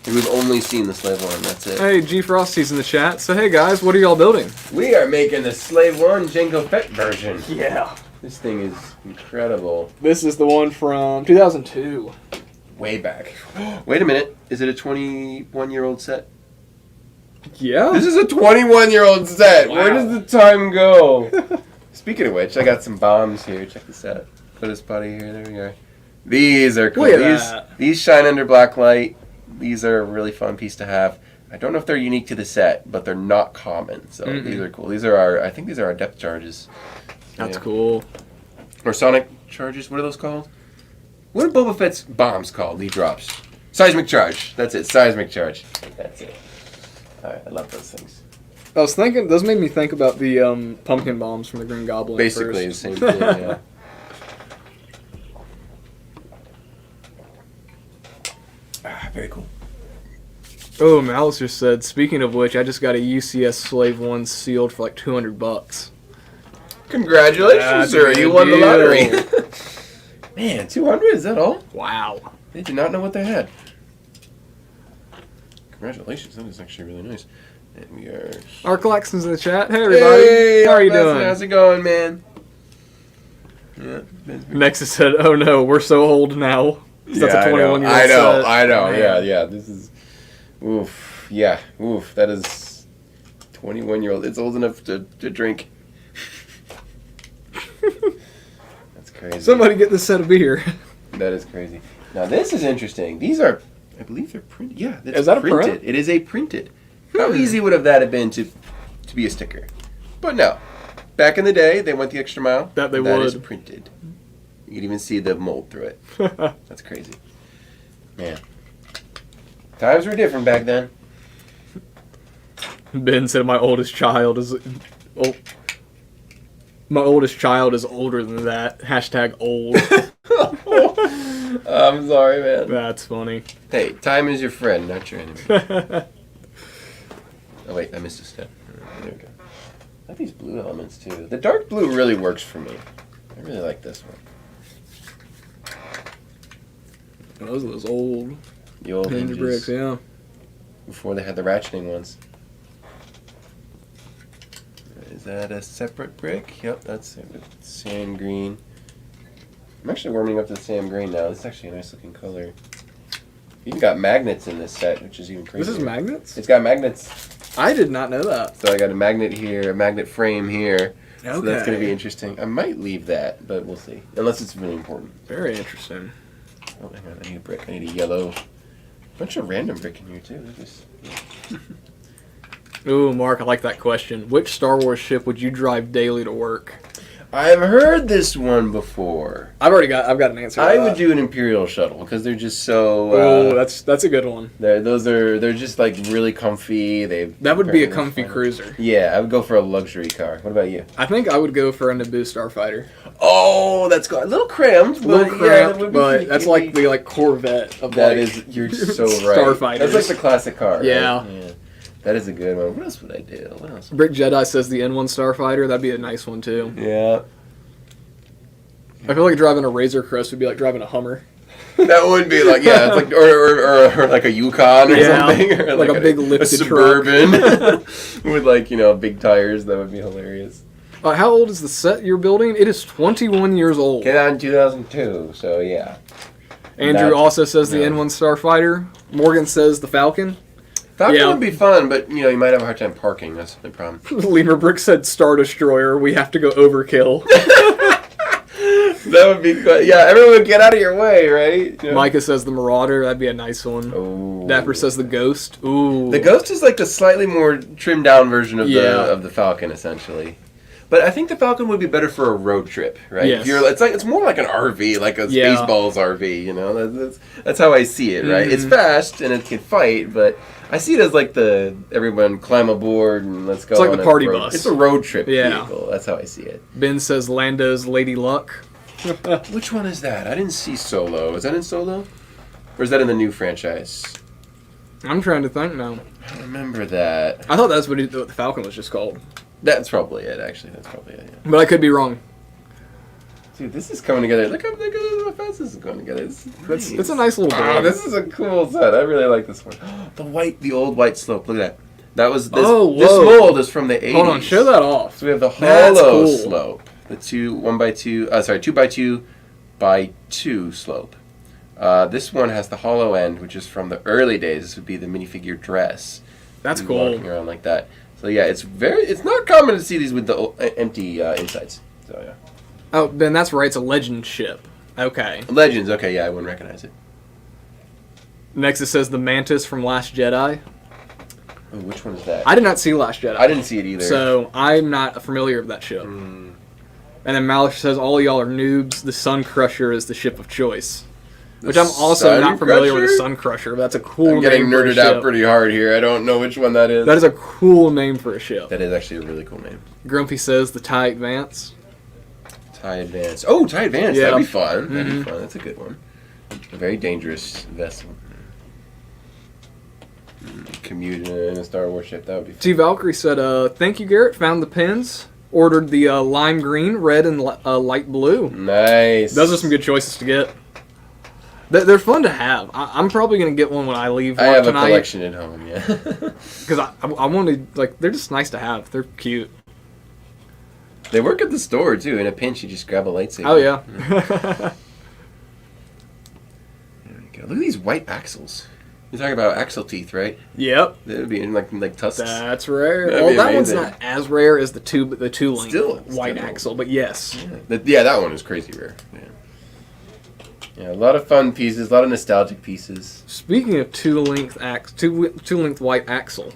Speaker 1: We've only seen the Slave 1, that's it.
Speaker 2: Hey, G Frosty's in the chat. So, hey guys, what are y'all building?
Speaker 1: We are making the Slave 1 Jango Fett version.
Speaker 2: Yeah.
Speaker 1: This thing is incredible.
Speaker 2: This is the one from 2002.
Speaker 1: Way back. Wait a minute. Is it a 21-year-old set?
Speaker 2: Yeah.
Speaker 1: This is a 21-year-old set.
Speaker 2: Wow.
Speaker 1: Where does the time go? Speaking of which, I got some bombs here. Check this out. Put a spotty here. There we are. These are cool.
Speaker 2: Look at that.
Speaker 1: These shine under black light. These are a really fun piece to have. I don't know if they're unique to the set, but they're not common. So these are cool. I think these are our depth charges.
Speaker 2: That's cool.
Speaker 1: Or sonic charges. What are those called? What are Boba Fett's bombs called? He drops. Seismic charge. That's it. Seismic charge. That's it. Alright, I love those things.
Speaker 2: I was thinking, those made me think about the pumpkin bombs from the Green Goblin.
Speaker 1: Basically the same thing, yeah. Very cool.
Speaker 2: Oh, Malice just said, speaking of which, I just got a UCS Slave 1 sealed for like $200.
Speaker 1: Congratulations, sir. You won the lottery. Man, 200? Is that all?
Speaker 2: Wow.
Speaker 1: They did not know what they had. Congratulations. That is actually really nice. And we are...
Speaker 2: Our collection's in the chat. Hey, everybody.
Speaker 1: Hey,
Speaker 2: how are you doing?
Speaker 1: How's it going, man? Yeah.
Speaker 2: Nexus said, oh no, we're so old now. That's a 21-year-old
Speaker 1: I know.
Speaker 2: Man.
Speaker 1: Yeah. This is... Oof. Yeah. Oof. That is... 21-year-old. It's old enough to drink. That's crazy.
Speaker 2: Somebody get this set of beer.
Speaker 1: That is crazy. Now, this is interesting. These are... I believe they're printed. Yeah.
Speaker 2: Is that
Speaker 1: printed.
Speaker 2: a print?
Speaker 1: It is a printed. How easy would that have been to be a sticker? But no. Back in the day, they went the extra mile.
Speaker 2: That would.
Speaker 1: That is printed. You can even see the mold through it. That's crazy. Man. Times were different back then.
Speaker 2: Ben said my oldest child is... Oh, my oldest child is older than that. Hashtag old.
Speaker 1: I'm sorry, man.
Speaker 2: That's funny.
Speaker 1: Hey, time is your friend, not your enemy. Oh, wait, I missed a step. There we go. I like these blue elements, too. The dark blue really works for me. I really like this one.
Speaker 2: Those are those old...
Speaker 1: The old hinges.
Speaker 2: bricks, yeah.
Speaker 1: Before they had the ratcheting ones. Is that a separate brick? Yep, that's sand green. I'm actually warming up to the sand green now. This is actually a nice looking color. You even got magnets in this set, which is even crazy.
Speaker 2: This is magnets?
Speaker 1: It's got magnets.
Speaker 2: I did not know that.
Speaker 1: So I got a magnet here, a magnet frame here.
Speaker 2: Okay.
Speaker 1: So that's going to be interesting. I might leave that, but we'll see. Unless it's really important.
Speaker 2: Very interesting.
Speaker 1: Oh, hang on. I need a brick. I need a yellow. Bunch of random brick in here, too.
Speaker 2: Ooh, Mark, I like that question. Which Star Wars ship would you drive daily to work?
Speaker 1: I've heard this one before.
Speaker 2: I've got an answer.
Speaker 1: I would do an Imperial shuttle because they're just so.
Speaker 2: Oh, that's a good one.
Speaker 1: They're just like really comfy.
Speaker 2: That would be a comfy cruiser.
Speaker 1: Yeah, I would go for a luxury car. What about you?
Speaker 2: I think I would go for a Naboo Starfighter.
Speaker 1: Oh, that's good. A little cramped,
Speaker 2: but that's like the Corvette of
Speaker 1: that. You're so right.
Speaker 2: Starfighters.
Speaker 1: That's like the classic car.
Speaker 2: Yeah.
Speaker 1: Right? Yeah. That is a good one. What else would I do? What else?
Speaker 2: Brick Jedi says the N1 Starfighter. That'd be a nice one too.
Speaker 1: Yeah.
Speaker 2: I feel like driving a Razor Crest would be like driving a Hummer.
Speaker 1: That would be like, yeah, it's like or like a Yukon or something, or
Speaker 2: like a big lifted
Speaker 1: Suburban with like big tires. That would be hilarious.
Speaker 2: How old is the set you're building? It is 21 years old.
Speaker 1: Came out in 2002, so yeah.
Speaker 2: Andrew also says the N1 Starfighter. Morgan says the Falcon.
Speaker 1: Falcon would be fun, but you might have a hard time parking. That's the problem.
Speaker 2: Lemur Brick said Star Destroyer. We have to go overkill.
Speaker 1: That would be good. Yeah, everyone would get out of your way, right? Yeah.
Speaker 2: Micah says the Marauder. That'd be a nice one.
Speaker 1: Ooh.
Speaker 2: Dapper says the Ghost. Ooh.
Speaker 1: The Ghost is like the slightly more trimmed down version of the Falcon, essentially. But I think the Falcon would be better for a road trip, right?
Speaker 2: Yes.
Speaker 1: It's more like an RV, like a Spaceballs RV. That's how I see it, right? It's fast and it can fight, but I see it as like everyone climb aboard and let's go.
Speaker 2: It's like the party bus.
Speaker 1: It's a road trip vehicle. That's how I see it.
Speaker 2: Ben says Lando's Lady Luck.
Speaker 1: Which one is that? I didn't see Solo. Is that in Solo? Or is that in the new franchise?
Speaker 2: I'm trying to think now.
Speaker 1: I don't remember that.
Speaker 2: I thought that's what the Falcon was just called.
Speaker 1: That's probably it, actually. That's probably it, yeah.
Speaker 2: But I could be wrong.
Speaker 1: Dude, this is coming together. Look how fast this is going together.
Speaker 2: It's a nice little build.
Speaker 1: Oh, this is a cool set. I really like this one. The old white slope. Look at that. This mold is from the 80s.
Speaker 2: Hold on, show that off.
Speaker 1: So we have the hollow slope. The 2x2 by 2 slope. This one has the hollow end, which is from the early days. This would be the minifigure dress.
Speaker 2: That's cool.
Speaker 1: Walking around like that. So yeah, it's not common to see these with the empty insides. So yeah.
Speaker 2: Oh, Ben, that's right. It's a Legend ship. Okay.
Speaker 1: Legends. Okay, yeah, I wouldn't recognize it.
Speaker 2: Next, it says the Mantis from Last Jedi.
Speaker 1: Oh, which one is that?
Speaker 2: I did not see Last Jedi.
Speaker 1: I didn't see it either.
Speaker 2: So I'm not familiar with that ship. And then Malish says all y'all are noobs. The Sun Crusher is the ship of choice. Which I'm also not familiar with the Sun Crusher, but that's a cool name.
Speaker 1: I'm getting
Speaker 2: for a
Speaker 1: nerded out
Speaker 2: ship.
Speaker 1: pretty hard here. I don't know which one that is.
Speaker 2: That is a cool name for a ship.
Speaker 1: That is actually a really cool name.
Speaker 2: Grumpy says the TIE Advance.
Speaker 1: TIE Advance. Oh, TIE Advance.
Speaker 2: Yeah.
Speaker 1: That'd be fun. That'd be fun. That's a good one. A very dangerous vessel. Commute in a Star Wars ship. That would be fun.
Speaker 2: T. Valkyrie said, thank you, Garrett. Found the pins. Ordered the lime green, red, and light blue.
Speaker 1: Nice.
Speaker 2: Those are some good choices to get. They're fun to have. I'm probably going to get one when I leave
Speaker 1: I have
Speaker 2: tonight.
Speaker 1: a collection at home, yeah.
Speaker 2: Because I want to, like, they're just nice to have. They're cute.
Speaker 1: They work at the store, too. In a pinch, you just grab a lightsaber.
Speaker 2: Oh, yeah.
Speaker 1: There we go. Look at these white axles. You're talking about axle teeth, right?
Speaker 2: Yep.
Speaker 1: They would be in like tusks.
Speaker 2: That's rare.
Speaker 1: That'd
Speaker 2: Well,
Speaker 1: be
Speaker 2: that one's
Speaker 1: amazing.
Speaker 2: not as rare as the two link
Speaker 1: Still.
Speaker 2: white axle, but yes.
Speaker 1: Yeah, that one is crazy rare. Yeah, a lot of fun pieces, a lot of nostalgic pieces.
Speaker 2: Speaking of two length white axle,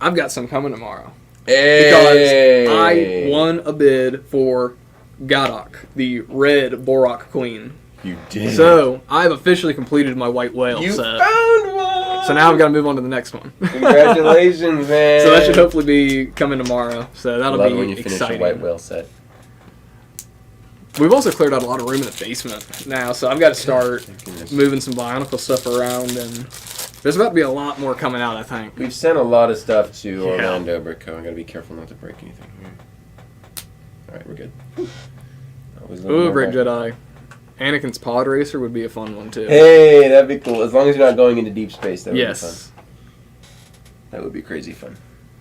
Speaker 2: I've got some coming tomorrow.
Speaker 1: Hey!
Speaker 2: Because I won a bid for Gadok, the red Borak Queen.
Speaker 1: You did.
Speaker 2: So I've officially completed my white whale
Speaker 1: You
Speaker 2: set.
Speaker 1: found one!
Speaker 2: So now I've got to move on to the next one.
Speaker 1: Congratulations, man.
Speaker 2: So that should hopefully be coming tomorrow. So that'll
Speaker 1: Love
Speaker 2: be
Speaker 1: when you finish
Speaker 2: exciting.
Speaker 1: a white whale set.
Speaker 2: We've also cleared out a lot of room in the basement now, so I've got to start moving some Bionicle stuff around, and there's about to be a lot more coming out, I think.
Speaker 1: We've sent a lot of stuff to Orlando Brickco. I gotta be careful not to break anything here. Alright, we're good.
Speaker 2: Ooh, Great Jedi. Anakin's pod racer would be a fun one, too.
Speaker 1: Hey, that'd be cool. As long as you're not going into deep space, that would be fun. That would be crazy fun.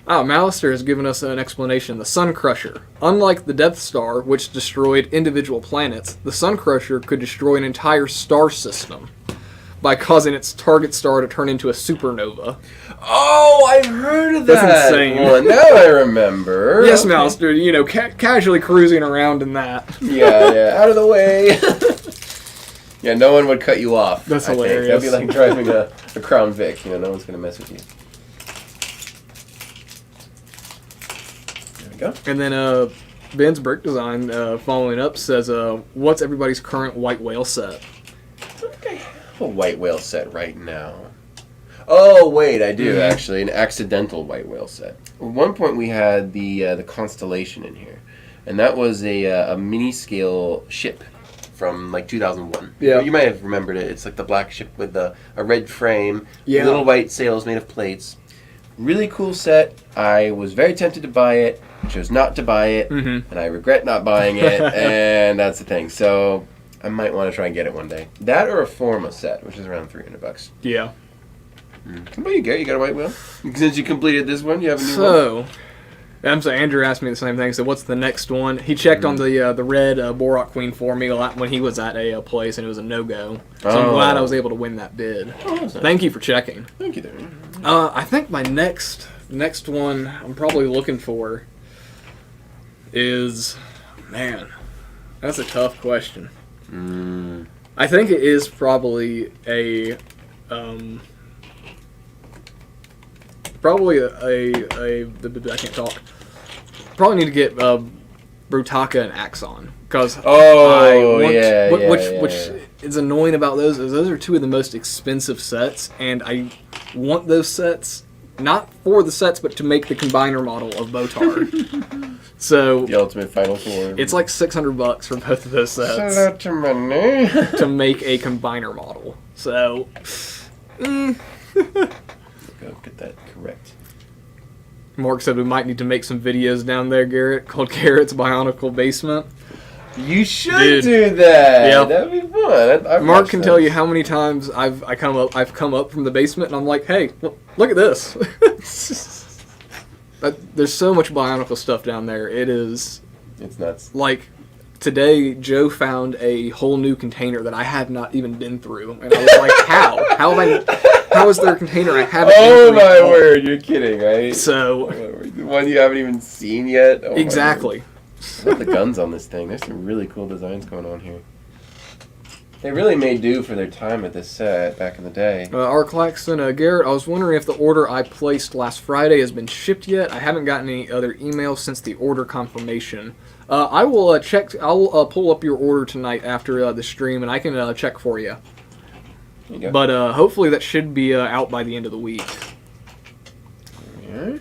Speaker 2: Oh, Malister has given us an explanation. The Sun Crusher. Unlike the Death Star, which destroyed individual planets, the Sun Crusher could destroy an entire star system by causing its target star to turn into a supernova.
Speaker 1: Oh, I've heard of that.
Speaker 2: That's insane.
Speaker 1: One. Now I remember.
Speaker 2: Yes, okay. Malister, you know, casually cruising around in that.
Speaker 1: Yeah, out of the way. Yeah, no one would cut you off.
Speaker 2: That's
Speaker 1: I
Speaker 2: hilarious.
Speaker 1: Think. That'd be like driving a Crown Vic. You know, no one's gonna mess with you. There we go.
Speaker 2: And then Ben's Brick Design, following up, says, what's everybody's current white whale set?
Speaker 1: I think I have a white whale set right now. Oh, wait, I do, actually. An accidental white whale set. At one point, we had the Constellation in here. And that was a mini-scale ship from, like, 2001.
Speaker 2: Yeah.
Speaker 1: You might have remembered it. It's like the black ship with a red frame,
Speaker 2: yeah.
Speaker 1: Little white sails made of plates. Really cool set. I was very tempted to buy it. Chose not to buy it. And I regret not buying it. And that's the thing. So I might want to try and get it one day. That or a Forma set, which is around $300.
Speaker 2: Yeah.
Speaker 1: What about you, Garrett? You got a white whale? Since you completed this one, you have a new one?
Speaker 2: So Andrew asked me the same thing. So what's the next one? He checked on the red Borak Queen for me when he was at a place, and it was a no-go. So I'm glad I was able to win that bid.
Speaker 1: Oh,
Speaker 2: Thank you for checking.
Speaker 1: Thank you there.
Speaker 2: I think my next one I'm probably looking for is, man, that's a tough question. I think it is probably I can't talk. Probably need to get Brutaka and Axon because which is annoying about those is those are two of the most expensive sets, and I want those sets not for the sets but to make the combiner model of Botar. So
Speaker 1: the ultimate final form.
Speaker 2: It's like $600 for both of those sets.
Speaker 1: Shout out to money.
Speaker 2: To make a combiner model. So
Speaker 1: Go get that correct.
Speaker 2: Mark said we might need to make some videos down there, Garrett, called Garrett's Bionicle Basement.
Speaker 1: You should do that.
Speaker 2: Yep.
Speaker 1: That'd be fun.
Speaker 2: Mark can tell you how many times I've come up from the basement and I'm like, hey, look at this. There's so much Bionicle stuff down there. It's
Speaker 1: nuts.
Speaker 2: Like today, Joe found a whole new container that I had not even been through, and I was like, how is there a container I haven't been through?
Speaker 1: Oh my word, you're kidding, right?
Speaker 2: So
Speaker 1: the one you haven't even seen yet. Oh,
Speaker 2: exactly.
Speaker 1: I love the guns on this thing. There's some really cool designs going on here. They really made do for their time at this set back in the day.
Speaker 2: R. Claxton, Garrett, I was wondering if the order I placed last Friday has been shipped yet. I haven't gotten any other emails since the order confirmation. I will check. I'll pull up your order tonight after the stream, and I can check for you.
Speaker 1: you go.
Speaker 2: But hopefully that should be out by the end of the week.
Speaker 1: Yeah.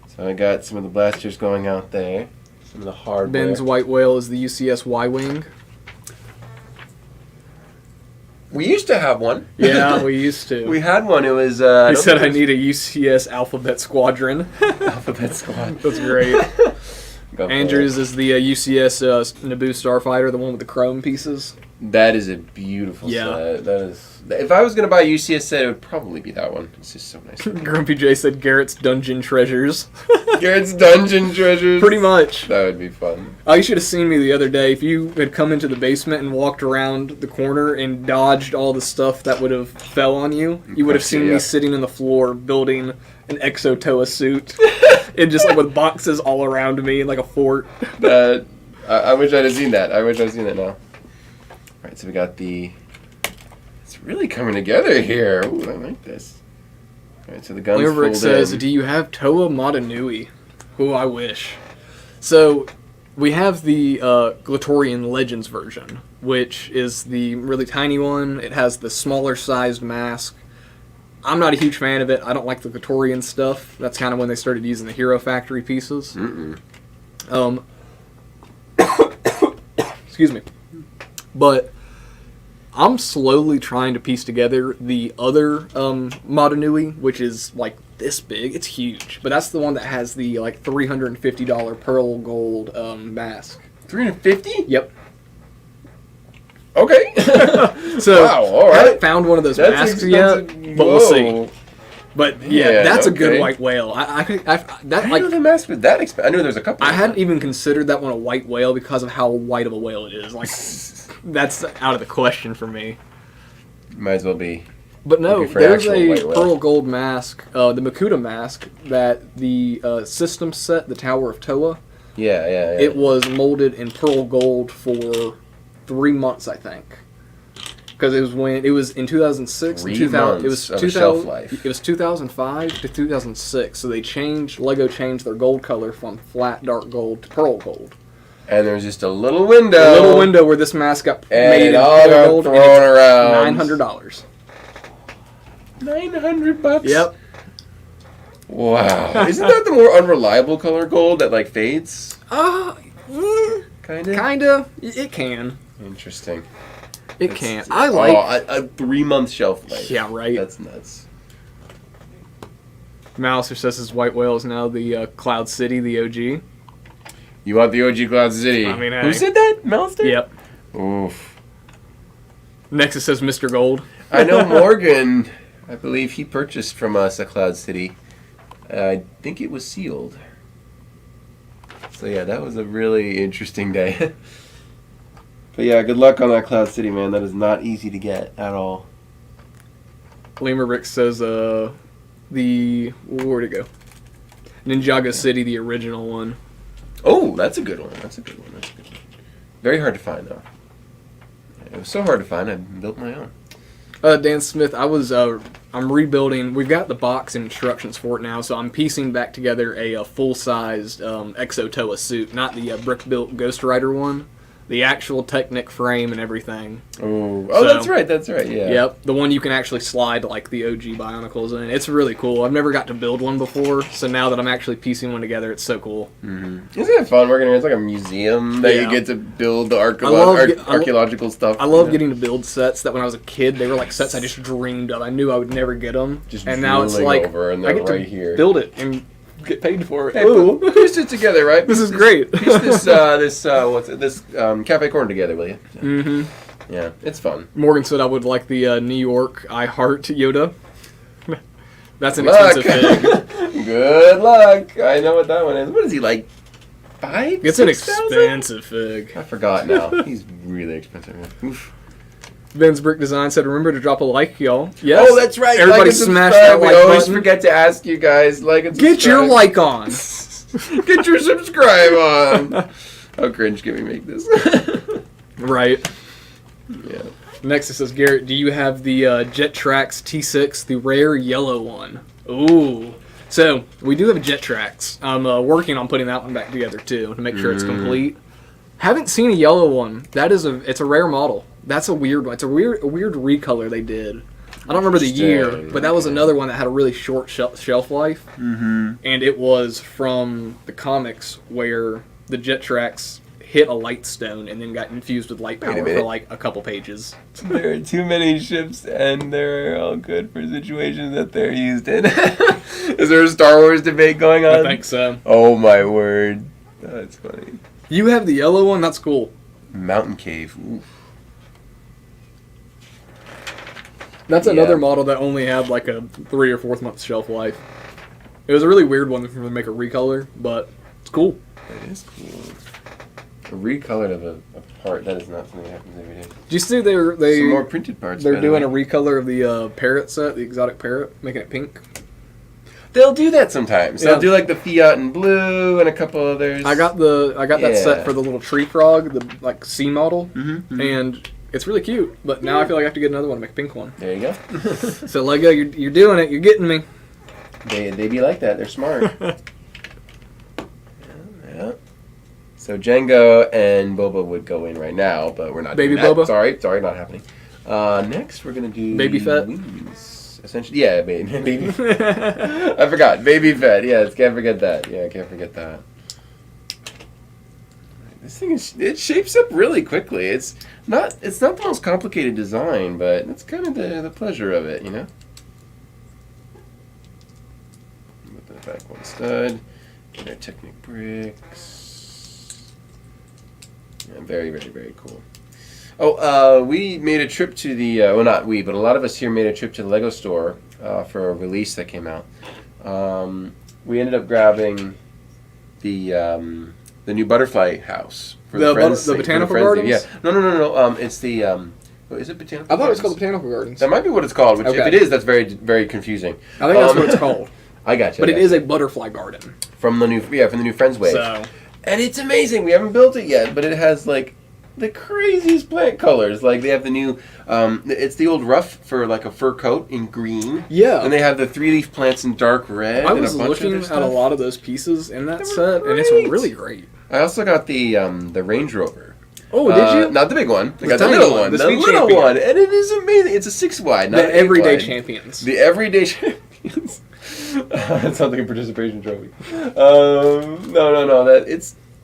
Speaker 1: So I got some of the blasters going out there. Some of the hardware.
Speaker 2: Ben's White Whale is the UCS Y-Wing.
Speaker 1: We used to have one.
Speaker 2: Yeah, we used to.
Speaker 1: We had one. It was.
Speaker 2: He said I need a UCS Alphabet Squadron.
Speaker 1: Alphabet Squad.
Speaker 2: That's great. Andrews is the UCS Naboo Starfighter, the one with the chrome pieces.
Speaker 1: That is a beautiful set. That is. If I was going to buy a UCS set, it would probably be that one. It's just so nice.
Speaker 2: Grumpy J said Garrett's Dungeon Treasures.
Speaker 1: Garrett's Dungeon Treasures.
Speaker 2: Pretty much.
Speaker 1: That would be fun.
Speaker 2: Oh, you should have seen me the other day. If you had come into the basement and walked around the corner and dodged all the stuff that would have fell on you, you would have seen me sitting on the floor building an Exotoa suit. And just like with boxes all around me like a fort.
Speaker 1: I wish I'd have seen that. I wish I'd seen it now. Alright, so we got the... It's really coming together here. Ooh, I like this. Alright, so the guns fold in.
Speaker 2: Says, do you have Toa Madanui? Ooh, I wish. So, we have the Glatorian Legends version, which is the really tiny one. It has the smaller sized mask. I'm not a huge fan of it. I don't like the Glatorian stuff. That's kind of when they started using the Hero Factory pieces. Excuse me. But I'm slowly trying to piece together the other Madanui, which is like this big. It's huge. But that's the one that has the like $350 pearl gold mask.
Speaker 1: $350?
Speaker 2: Yep.
Speaker 1: Okay.
Speaker 2: So,
Speaker 1: wow, all right.
Speaker 2: I haven't found one of those masks yet, but we'll see. But yeah, that's a good white whale. I know
Speaker 1: the mask was that expensive. I knew there was a couple.
Speaker 2: I hadn't even considered that one a white whale because of how white of a whale it is. Like, that's out of the question for me.
Speaker 1: Might as well be.
Speaker 2: But no, there's a pearl gold mask, the Makuta mask that the system set, the Tower of Toa.
Speaker 1: Yeah.
Speaker 2: It was molded in pearl gold for 3 months, I think. Because it was in 2006.
Speaker 1: 3 months.
Speaker 2: It was
Speaker 1: of shelf life.
Speaker 2: It was 2005 to 2006. So Lego changed their gold color from flat dark gold to pearl gold.
Speaker 1: And there's just a little window.
Speaker 2: A little window where this mask got made in
Speaker 1: all
Speaker 2: pearl gold.
Speaker 1: thrown around.
Speaker 2: $900.
Speaker 1: $900.
Speaker 2: Yep.
Speaker 1: Wow. Isn't that the more unreliable color gold that like fades?
Speaker 2: Kinda. It can.
Speaker 1: Interesting.
Speaker 2: It can. I like
Speaker 1: a 3 month shelf life.
Speaker 2: Yeah, right.
Speaker 1: That's nuts.
Speaker 2: Mouser says his white whale is now the Cloud City, the OG.
Speaker 1: You want the OG Cloud City?
Speaker 2: I mean,
Speaker 1: who said that? Mouse did?
Speaker 2: Yep.
Speaker 1: Oof.
Speaker 2: Nexus says Mr. Gold.
Speaker 1: I know Morgan. I believe he purchased from us a Cloud City. I think it was sealed. So yeah, that was a really interesting day. But yeah, good luck on that Cloud City, man. That is not easy to get at all.
Speaker 2: Lemur Rick says where'd it go? Ninjago City, the original one.
Speaker 1: Oh, that's a good one. That's a good one. Very hard to find, though. It was so hard to find, I built my own.
Speaker 2: Dan Smith, I'm rebuilding. We've got the box and instructions for it now, so I'm piecing back together a full-sized Exotoa suit, not the brick-built Ghost Rider one. The actual Technic frame and everything.
Speaker 1: Oh, that's right, yeah.
Speaker 2: Yep, the one you can actually slide like the OG Bionicles in. It's really cool. I've never got to build one before, so now that I'm actually piecing one together, it's so cool.
Speaker 1: Mm-hmm. Isn't it fun working here? It's like a museum that you get to build the archaeological stuff.
Speaker 2: I love getting to build sets that when I was a kid, they were like sets I just dreamed of. I knew I would never get them. And now it's like, I get to build it and get paid for it.
Speaker 1: Hey, piece it together, right?
Speaker 2: This is great.
Speaker 1: Piece this cafe corn together, will you?
Speaker 2: Mm-hmm.
Speaker 1: Yeah, it's fun.
Speaker 2: Morgan said I would like the New York I Heart Yoda. That's an expensive thing.
Speaker 1: Good luck. I know what that one is. What is he, like 5?
Speaker 2: It's 6, an expensive fig.
Speaker 1: I forgot now. He's really expensive. Oof.
Speaker 2: Ben's Brick Design said, remember to drop a like, y'all. Yes.
Speaker 1: Oh, that's right.
Speaker 2: Everybody smash that like button.
Speaker 1: We always forget to ask you guys, like and subscribe.
Speaker 2: Get your like on.
Speaker 1: Get your subscribe on. How cringe can we make this?
Speaker 2: Right.
Speaker 1: Yeah.
Speaker 2: Next it says, Garrett, do you have the Jet Trax T6, the rare yellow one? Ooh. So, we do have a Jet Trax. I'm working on putting that one back together, too, to make sure it's complete. Haven't seen a yellow one. It's a rare model. That's a weird one. It's a weird recolor they did. I don't remember the year, but that was another one that had a really short shelf life. Mm-hmm. And it was from the comics where the jet tracks hit a light stone and then got infused with light power for like a couple pages.
Speaker 1: There are too many ships, and they're all good for situations that they're used in. Is there a Star Wars debate going on?
Speaker 2: I think so.
Speaker 1: Oh my word. That's funny.
Speaker 2: You have the yellow one? That's cool.
Speaker 1: Mountain Cave. Ooh.
Speaker 2: That's another model that only had like a 3 or 4 month shelf life. It was a really weird one for them to make a recolor, but it's cool.
Speaker 1: It is cool. A recolor of a part, that is not something that happens every day.
Speaker 2: Do you see they
Speaker 1: some more printed parts?
Speaker 2: They're doing a recolor of the parrot set, the exotic parrot, making it pink.
Speaker 1: They'll do that sometimes.
Speaker 2: Yeah.
Speaker 1: They'll do like the Fiat in blue and a couple others.
Speaker 2: I got that set for the little tree frog, the like C model, and it's really cute. But now I feel like I have to get another one to make a pink one.
Speaker 1: There you go.
Speaker 2: So Lego, you're doing it. You're getting me.
Speaker 1: They be like that. They're smart. Yeah. So Jango and Boba would go in right now, but we're not
Speaker 2: Baby
Speaker 1: doing that.
Speaker 2: Boba?
Speaker 1: Sorry, not happening. Next, we're gonna do
Speaker 2: Baby Fett.
Speaker 1: Wings, essentially, yeah, baby. I forgot, Baby Fett. Yes, can't forget that. Yeah, can't forget that. This thing it shapes up really quickly. It's not the most complicated design, but it's kind of the pleasure of it, you know. With the back one stud, and our Technic bricks. Yeah, very, very, very cool. Oh, we made a trip to the, well, not we, but a lot of us here made a trip to the Lego store for a release that came out. We ended up grabbing the new butterfly house for the
Speaker 2: Botanical Gardens?
Speaker 1: Yeah. No. It's the, is it Botanical
Speaker 2: I thought it was
Speaker 1: Gardens?
Speaker 2: called the Botanical Gardens.
Speaker 1: That might be what it's called, which
Speaker 2: Okay.
Speaker 1: if it is, that's very, very confusing.
Speaker 2: I think that's what it's called.
Speaker 1: I got you.
Speaker 2: But it is a butterfly garden.
Speaker 1: From the new Friends Wave.
Speaker 2: So.
Speaker 1: And it's amazing. We haven't built it yet, but it has like the craziest plant colors. Like they have the new, it's the old rough for like a fur coat in green.
Speaker 2: Yeah.
Speaker 1: And they have the 3-leaf plants in dark red.
Speaker 2: I was
Speaker 1: and a bunch
Speaker 2: looking
Speaker 1: of
Speaker 2: at a lot of those pieces in that set, and it's
Speaker 1: great.
Speaker 2: really great.
Speaker 1: I also got the Range Rover.
Speaker 2: Oh, did you?
Speaker 1: Not the big one. I got the
Speaker 2: tiny
Speaker 1: little
Speaker 2: one,
Speaker 1: one.
Speaker 2: the
Speaker 1: The
Speaker 2: Speed
Speaker 1: little
Speaker 2: Champion.
Speaker 1: one. And it is amazing. It's a 6 wide, not
Speaker 2: The
Speaker 1: an 8
Speaker 2: Everyday
Speaker 1: wide.
Speaker 2: Champions.
Speaker 1: The Everyday Champions. That sounds like a participation trophy. No.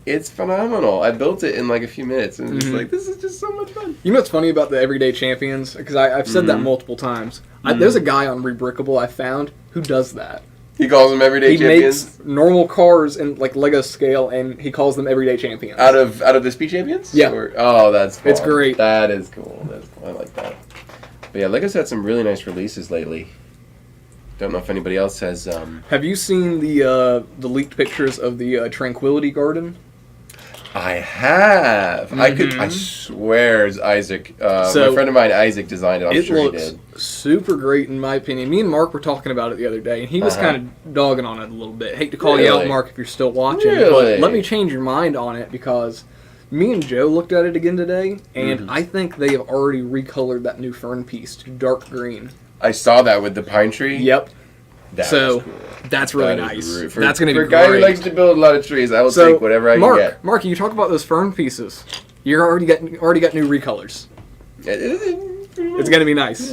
Speaker 1: It's phenomenal. I built it in like a few minutes, and it's like, this is just so much fun.
Speaker 2: You know what's funny about the Everyday Champions? Because I've said that multiple times. There's a guy on Rebrickable I found who does that.
Speaker 1: He calls them Everyday Champions?
Speaker 2: He makes normal cars in like Lego scale, and he calls them Everyday Champions.
Speaker 1: Out of the Speed Champions?
Speaker 2: Yeah.
Speaker 1: Oh, that's fun.
Speaker 2: It's great.
Speaker 1: That is cool. That's cool. I like that. But yeah, Lego's had some really nice releases lately. Don't know if anybody else has...
Speaker 2: Have you seen the leaked pictures of the Tranquility Garden?
Speaker 1: I have. I swear it's Isaac. My friend of mine, Isaac, designed it. I'm sure he did.
Speaker 2: It looks super great in my opinion. Me and Mark were talking about it the other day, and he was kind of dogging on it a little bit. Hate to call you out, Mark, if you're still watching, but let me change your mind on it, because me and Joe looked at it again today, and I think they have already recolored that new fern piece to dark green.
Speaker 1: I saw that with the pine tree.
Speaker 2: Yep.
Speaker 1: That's
Speaker 2: cool. That's really
Speaker 1: that
Speaker 2: nice.
Speaker 1: That's
Speaker 2: going to be great.
Speaker 1: For a guy who likes to build a lot of trees, I will take whatever I can get.
Speaker 2: Mark, you talk about those fern pieces. You already got new recolors. It's going to be nice.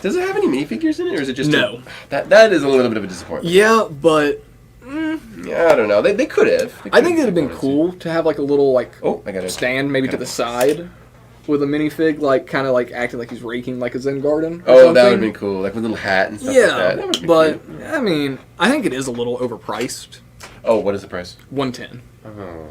Speaker 1: Does it have any minifigures in it, or is it just
Speaker 2: no?
Speaker 1: That is a little bit of a disappointment.
Speaker 2: Yeah, but
Speaker 1: yeah, I don't know. They could have.
Speaker 2: I think it'd have been cool to have like a little stand maybe to the side with a minifig, like kind of like acting like he's raking like a Zen garden.
Speaker 1: That would have been cool, like with a little hat and stuff like that. That would've been
Speaker 2: but
Speaker 1: cute.
Speaker 2: I mean, I think it is a little overpriced.
Speaker 1: Oh, what is the price?
Speaker 2: $110.
Speaker 1: Oh.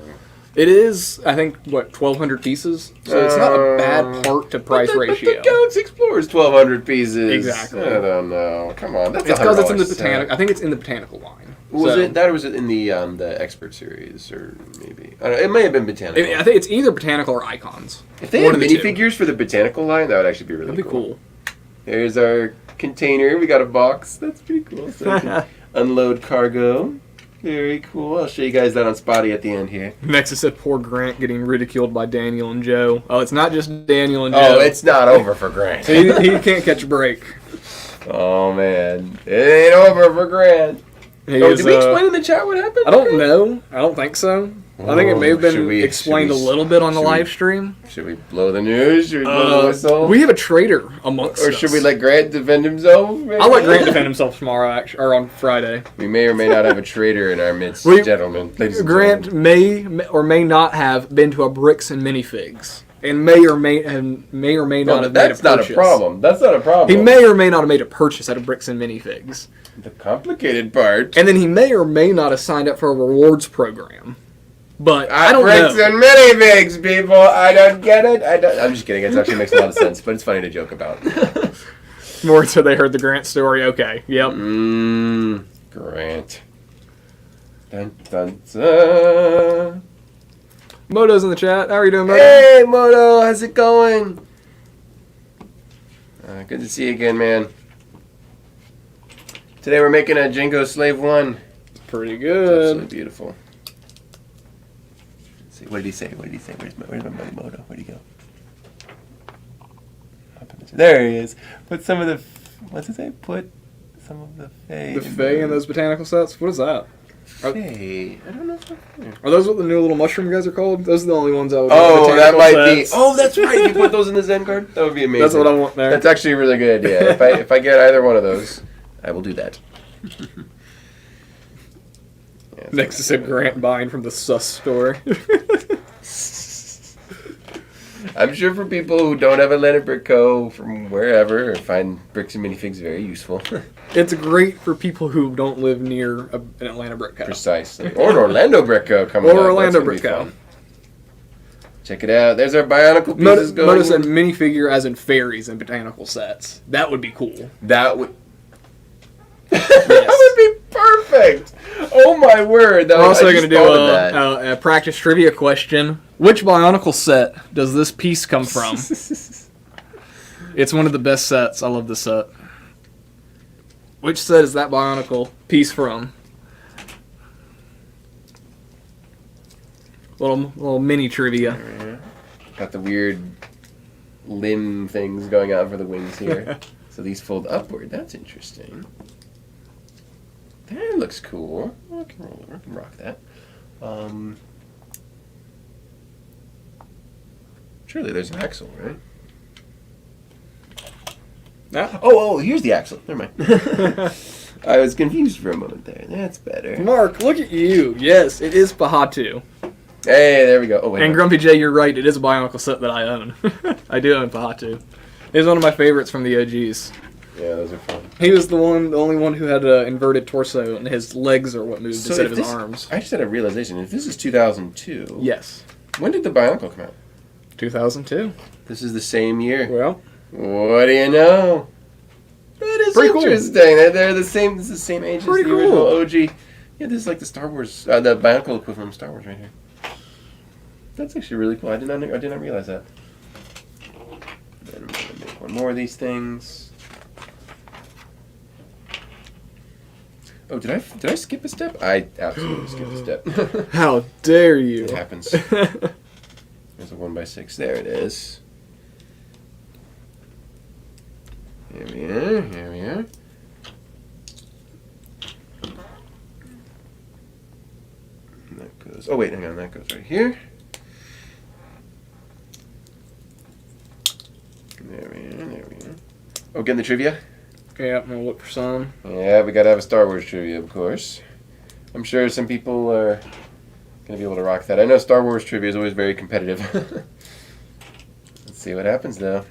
Speaker 2: It is, I think, 1,200 pieces, so it's not a bad part to price ratio.
Speaker 1: But the Galaxy Explorer is 1,200 pieces.
Speaker 2: Exactly.
Speaker 1: I don't know. Come on, that's
Speaker 2: it's because it's in the
Speaker 1: $100
Speaker 2: botanical. I think it's in the botanical line.
Speaker 1: Was it that, or was it in the expert series, or maybe I don't know, it may have been botanical.
Speaker 2: I think it's either botanical or icons.
Speaker 1: If they had minifigures for the botanical line, that would actually be really
Speaker 2: That'd be cool.
Speaker 1: Here's our container. We got a box. That's pretty cool. So we can unload cargo. Very cool. I'll show you guys that on Spotty at the end here.
Speaker 2: Next it said poor Grant getting ridiculed by Daniel and Joe. Oh, it's not just Daniel and Joe.
Speaker 1: Oh, it's not over for Grant.
Speaker 2: he can't catch a break.
Speaker 1: Oh, man. It ain't over for Grant. Did we explain in the chat what happened?
Speaker 2: I don't know. I don't think so. I think it may have been
Speaker 1: Should we-
Speaker 2: explained
Speaker 1: should we-
Speaker 2: a little bit on the
Speaker 1: should we-
Speaker 2: live stream.
Speaker 1: Should we blow the news? Should we blow the whistle?
Speaker 2: We have a traitor amongst
Speaker 1: Or
Speaker 2: us.
Speaker 1: should we let Grant defend himself? maybe?
Speaker 2: I'll let Grant defend himself tomorrow, actually, or on Friday.
Speaker 1: We may or may not have a traitor in our midst,
Speaker 2: We-
Speaker 1: gentlemen. Ladies and
Speaker 2: Grant
Speaker 1: gentlemen.
Speaker 2: may or may not have been to a Bricks and Minifigs, and may or may not
Speaker 1: Well,
Speaker 2: have made a
Speaker 1: that's not
Speaker 2: purchase.
Speaker 1: a problem. That's not a problem.
Speaker 2: He may or may not have made a purchase at a Bricks and Minifigs,
Speaker 1: The complicated part.
Speaker 2: and then he may or may not have signed up for a rewards program. But I don't
Speaker 1: Bricks
Speaker 2: know.
Speaker 1: and minifigs, people. I don't get it. I'm just kidding. It actually makes a lot of sense, but it's funny to joke about.
Speaker 2: More until they heard the Grant story. Okay, yep.
Speaker 1: Grant. Dun, dun, dun.
Speaker 2: Moto's in the chat. How are you doing, Moto?
Speaker 1: Hey, Moto. How's it going? Good to see you again, man. Today we're making a Jango Slave 1.
Speaker 2: Pretty
Speaker 1: It's
Speaker 2: good.
Speaker 1: absolutely beautiful. Let's see, what did he say? What did he say? Where's my buddy Moto? Where'd he go? There he is. Put some of the... What's it say? Put some of the Fae...
Speaker 2: The Fae in those botanical sets? What is that?
Speaker 1: Fae? I don't know if I'm...
Speaker 2: Are those what the new little mushroom guys are called? Those are the only ones I would
Speaker 1: Oh, that might be...
Speaker 2: sets.
Speaker 1: Oh, that's right. You put those in the Zen card? That would be amazing.
Speaker 2: That's what I want there.
Speaker 1: That's actually a really good idea. If I get either one of those, I will do that. Yeah,
Speaker 2: Next to some Grant buying from the sus store.
Speaker 1: I'm sure for people who don't have Atlanta Brick Co. from wherever, or find bricks and minifigs very useful.
Speaker 2: It's great for people who don't live near an Atlanta Brick Co.
Speaker 1: Precisely. Or an Orlando Brick Co. coming
Speaker 2: Or
Speaker 1: up. That's
Speaker 2: Orlando
Speaker 1: gonna be
Speaker 2: Brick Co.
Speaker 1: fun. Check it out. There's our Bionicle pieces going.
Speaker 2: Moto said minifigure as in fairies and botanical sets. That would be cool.
Speaker 1: That would... that would be perfect. Oh my word!
Speaker 2: We're also
Speaker 1: going
Speaker 2: going to do a practice trivia question. Which Bionicle set does this piece come from? It's one of the best sets. I love this set. Which set is that Bionicle piece from? Little mini trivia.
Speaker 1: Got the weird limb things going on for the wings here. So these fold upward. That's interesting. That looks cool. I can roll over. I can rock that. Surely there's an axle, right?
Speaker 2: Yeah.
Speaker 1: Oh, here's the axle. Never mind. I was confused for a moment there. That's better.
Speaker 2: Mark, look at you. Yes, it is Pahatu.
Speaker 1: Hey, there we go. Oh, wait.
Speaker 2: And Grumpy J, you're right. It is a Bionicle set that I own. I do own Pahatu. It's one of my favorites from the OGs.
Speaker 1: Yeah, those are fun.
Speaker 2: He was the only one who had an inverted torso, and his legs are what moved instead of his arms.
Speaker 1: I just had a realization. If this is 2002,
Speaker 2: Yes.
Speaker 1: when did the Bionicle come out?
Speaker 2: 2002.
Speaker 1: This is the same year.
Speaker 2: Well,
Speaker 1: What do you know? That is
Speaker 2: Pretty cool.
Speaker 1: interesting. They're the same. This is the same age
Speaker 2: Pretty
Speaker 1: as the
Speaker 2: cool.
Speaker 1: original OG. Yeah, this is like the Star Wars, the Bionicle equivalent of Star Wars right here. That's actually really cool. I did not realize that. Then I'm gonna make one more of these things. Oh, did I skip a step? I absolutely skipped a step.
Speaker 2: how dare you?
Speaker 1: It happens. There's a 1x6. There it is. Here we are. Here we are. And that goes. Oh wait, hang on. That goes right here. There we are. There we are. Oh, getting the trivia.
Speaker 2: Okay, I'm gonna look for some.
Speaker 1: Yeah, we gotta have a Star Wars trivia, of course. I'm sure some people are gonna be able to rock that. I know Star Wars trivia is always very competitive. Let's see what happens though.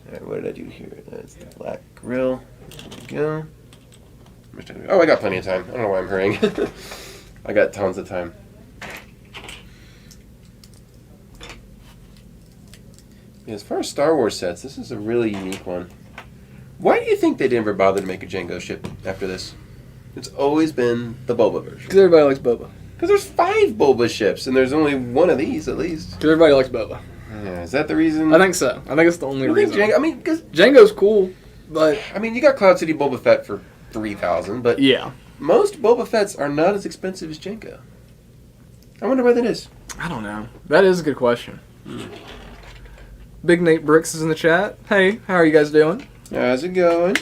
Speaker 1: Alright, what did I do here? That's the black grill. There we go. Oh, I got plenty of time. I don't know why I'm hurrying. I got tons of time. Yeah, as far as Star Wars sets, this is a really unique one. Why do you think they never bothered to make a Jango ship after this? It's always been the Boba version.
Speaker 2: Because everybody likes Boba.
Speaker 1: Because there's 5 Boba ships, and there's only one of these, at least.
Speaker 2: Because everybody likes Boba.
Speaker 1: Yeah, is that the reason?
Speaker 2: I think so. I think it's the only
Speaker 1: I think
Speaker 2: reason.
Speaker 1: Jango, I mean, because
Speaker 2: Jango's cool, but
Speaker 1: you got Cloud City Boba Fett for 3,000, but
Speaker 2: yeah.
Speaker 1: most Boba Fetts are not as expensive as Jango. I wonder why that is.
Speaker 2: I don't know. That is a good question. Big Nate Bricks is in the chat. Hey, how are you guys doing?
Speaker 1: How's it going?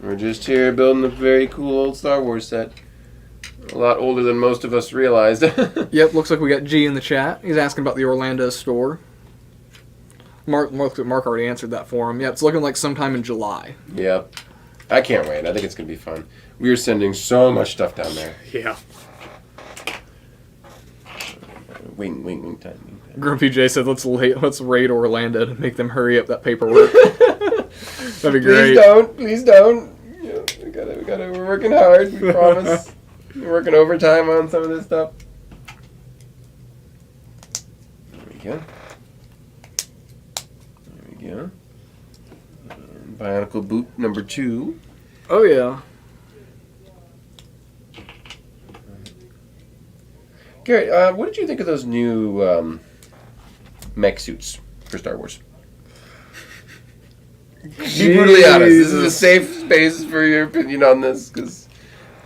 Speaker 1: We're just here building a very cool old Star Wars set. A lot older than most of us realized.
Speaker 2: Yep, looks like we got G in the chat. He's asking about the Orlando store. Mark already answered that for him. Yeah, it's looking like sometime in July.
Speaker 1: Yep. I can't wait. I think it's going to be fun. We are sending so much stuff down there.
Speaker 2: Yeah.
Speaker 1: Wing time.
Speaker 2: Grumpy J said, let's raid Orlando to make them hurry up that paperwork. That'd be great.
Speaker 1: Please don't. Yeah, we're working hard, we promise. We're working overtime on some of this stuff. There we go. And Bionicle boot number 2.
Speaker 2: Oh, yeah.
Speaker 1: Garrett, what did you think of those new mech suits for Star Wars? Be brutally honest. This is a safe space for your opinion on this, because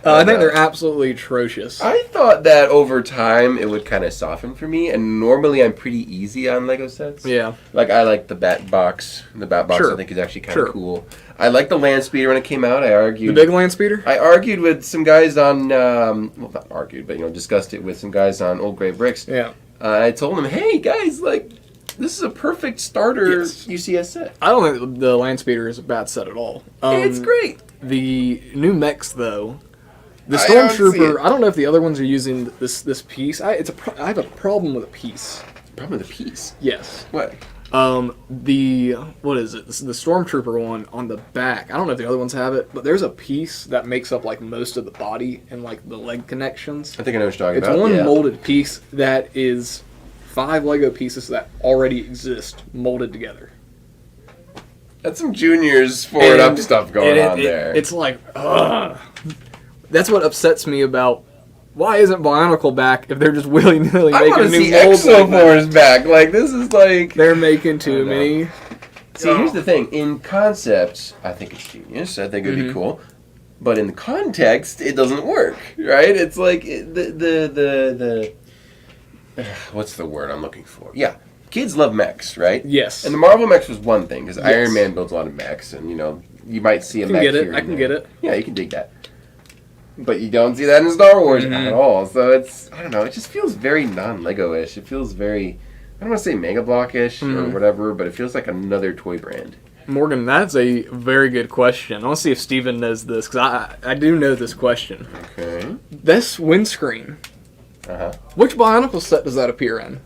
Speaker 2: I think they're absolutely atrocious.
Speaker 1: I thought that over time it would kind of soften for me, and normally I'm pretty easy on Lego sets.
Speaker 2: Yeah.
Speaker 1: Like, I like the Bat Box. The Bat Box,
Speaker 2: Sure.
Speaker 1: I think, is actually kind of cool. I like the Land Speeder when it came out.
Speaker 2: The big land speeder?
Speaker 1: I argued with some guys on, well, not argued, but, discussed it with some guys on Old Gray Bricks.
Speaker 2: Yeah.
Speaker 1: I told them, hey, guys, like, this is a perfect starter UCS set.
Speaker 2: I don't think the land speeder is a bad set at all.
Speaker 1: It's great.
Speaker 2: The new mechs, though, the
Speaker 1: I don't see
Speaker 2: Stormtrooper,
Speaker 1: it.
Speaker 2: I don't know if the other ones are using this piece. I have a problem with a piece.
Speaker 1: Problem with the piece.
Speaker 2: Yes.
Speaker 1: What?
Speaker 2: What is it? The Stormtrooper one on the back. I don't know if the other ones have it, but there's a piece that makes up like most of the body and like the leg connections.
Speaker 1: I think I know what you're talking
Speaker 2: It's
Speaker 1: about.
Speaker 2: one
Speaker 1: Yeah.
Speaker 2: molded piece that is 5 Lego pieces that already exist molded together.
Speaker 1: That's some Junior's forward up stuff going on there.
Speaker 2: It's like, ugh. That's what upsets me about why isn't Bionicle back if they're just willy-nilly
Speaker 1: I
Speaker 2: making
Speaker 1: want to
Speaker 2: new
Speaker 1: see
Speaker 2: molds like that?
Speaker 1: Exoforce back. Like, this is like...
Speaker 2: They're making too many.
Speaker 1: See, here's the thing. In concept, I think it's genius. I think it would
Speaker 2: Mm-hmm.
Speaker 1: be cool. But in context, it doesn't work, right? It's like the what's the word I'm looking for? Yeah, kids love mechs, right?
Speaker 2: Yes.
Speaker 1: And the Marvel mechs was one thing, because
Speaker 2: Yes.
Speaker 1: Iron Man builds a lot of mechs, and you might see a mech here and
Speaker 2: I can
Speaker 1: there.
Speaker 2: get it.
Speaker 1: Yeah, you can dig that. But you don't see that in Star Wars at all. So it's, I don't know, it just feels very non-Lego-ish. It feels very, I don't want to say Mega Block-ish or whatever, but it feels like another toy brand.
Speaker 2: Morgan, that's a very good question. I want to see if Steven knows this, because I do know this question.
Speaker 1: Okay.
Speaker 2: This windscreen,
Speaker 1: Uh-huh.
Speaker 2: which Bionicle set does that appear in?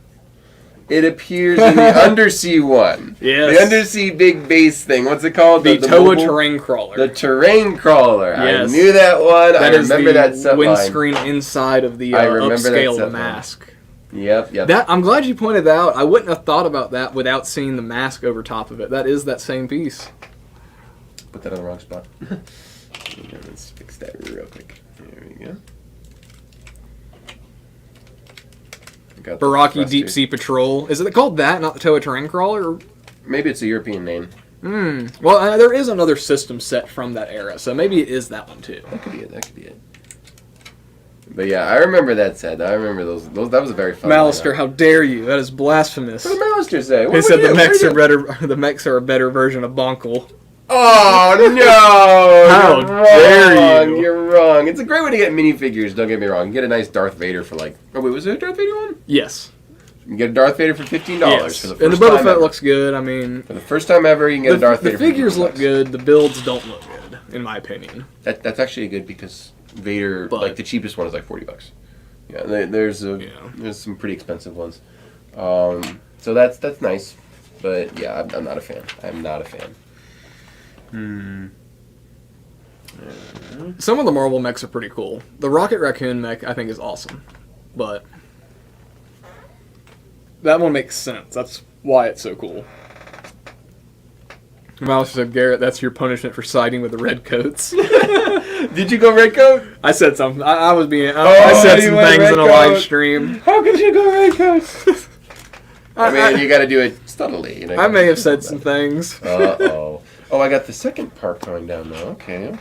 Speaker 1: It appears in the Undersea one.
Speaker 2: Yes.
Speaker 1: The Undersea big base thing. What's it called?
Speaker 2: The Toa
Speaker 1: mobile?
Speaker 2: Terrain Crawler.
Speaker 1: The Terrain Crawler.
Speaker 2: Yes.
Speaker 1: I knew that one.
Speaker 2: That
Speaker 1: I
Speaker 2: is
Speaker 1: remember
Speaker 2: the
Speaker 1: that set line.
Speaker 2: windscreen inside of the
Speaker 1: I remember that
Speaker 2: upscale
Speaker 1: set line.
Speaker 2: mask.
Speaker 1: Yep.
Speaker 2: That I'm glad you pointed that out. I wouldn't have thought about that without seeing the mask over top of it. That is that same piece.
Speaker 1: Put that on the wrong spot. Let's fix that real quick. There we go. Got the
Speaker 2: Baraki
Speaker 1: thruster.
Speaker 2: Deep Sea Patrol. Is it called that, not the Toa Terrain Crawler?
Speaker 1: Maybe it's a European name.
Speaker 2: Well, there is another system set from that era, so maybe it is that one too.
Speaker 1: That could be it. But yeah, I remember that set. I remember those. That was a very fun.
Speaker 2: Malister,
Speaker 1: lineup.
Speaker 2: how dare you? That is blasphemous.
Speaker 1: What did Malister say?
Speaker 2: He said the mechs are a better version of Bonkle.
Speaker 1: Oh no!
Speaker 2: How dare you.
Speaker 1: You're wrong. It's a great way to get minifigures. Don't get me wrong. You get a nice Darth Vader for like. Oh wait, was it a Darth Vader one?
Speaker 2: Yes.
Speaker 1: You can get a Darth Vader for $15
Speaker 2: Yes.
Speaker 1: for the first
Speaker 2: And the Boba
Speaker 1: time
Speaker 2: Fett
Speaker 1: ever.
Speaker 2: looks good. I mean,
Speaker 1: For the first time ever, you can get a Darth Vader.
Speaker 2: the figures
Speaker 1: for
Speaker 2: look
Speaker 1: $15.
Speaker 2: good. The builds don't look good, in my opinion.
Speaker 1: That's actually good because Vader, like the cheapest one, is like $40. Yeah, there's some pretty expensive ones. So that's nice, but yeah, I'm not a fan. I'm not a fan.
Speaker 2: Some of the Marvel mechs are pretty cool. The Rocket Raccoon mech, I think, is awesome. But that one makes sense. That's why it's so cool. Mouse said, Garrett, that's your punishment for siding with the red coats.
Speaker 1: Did you go red coat?
Speaker 2: I said something. I was being... I said some things in a live stream.
Speaker 1: How could you go red coat? I mean, you got to do it steadily.
Speaker 2: I may have said some things.
Speaker 1: Uh-oh. Oh, I got the second part going down now. Okay.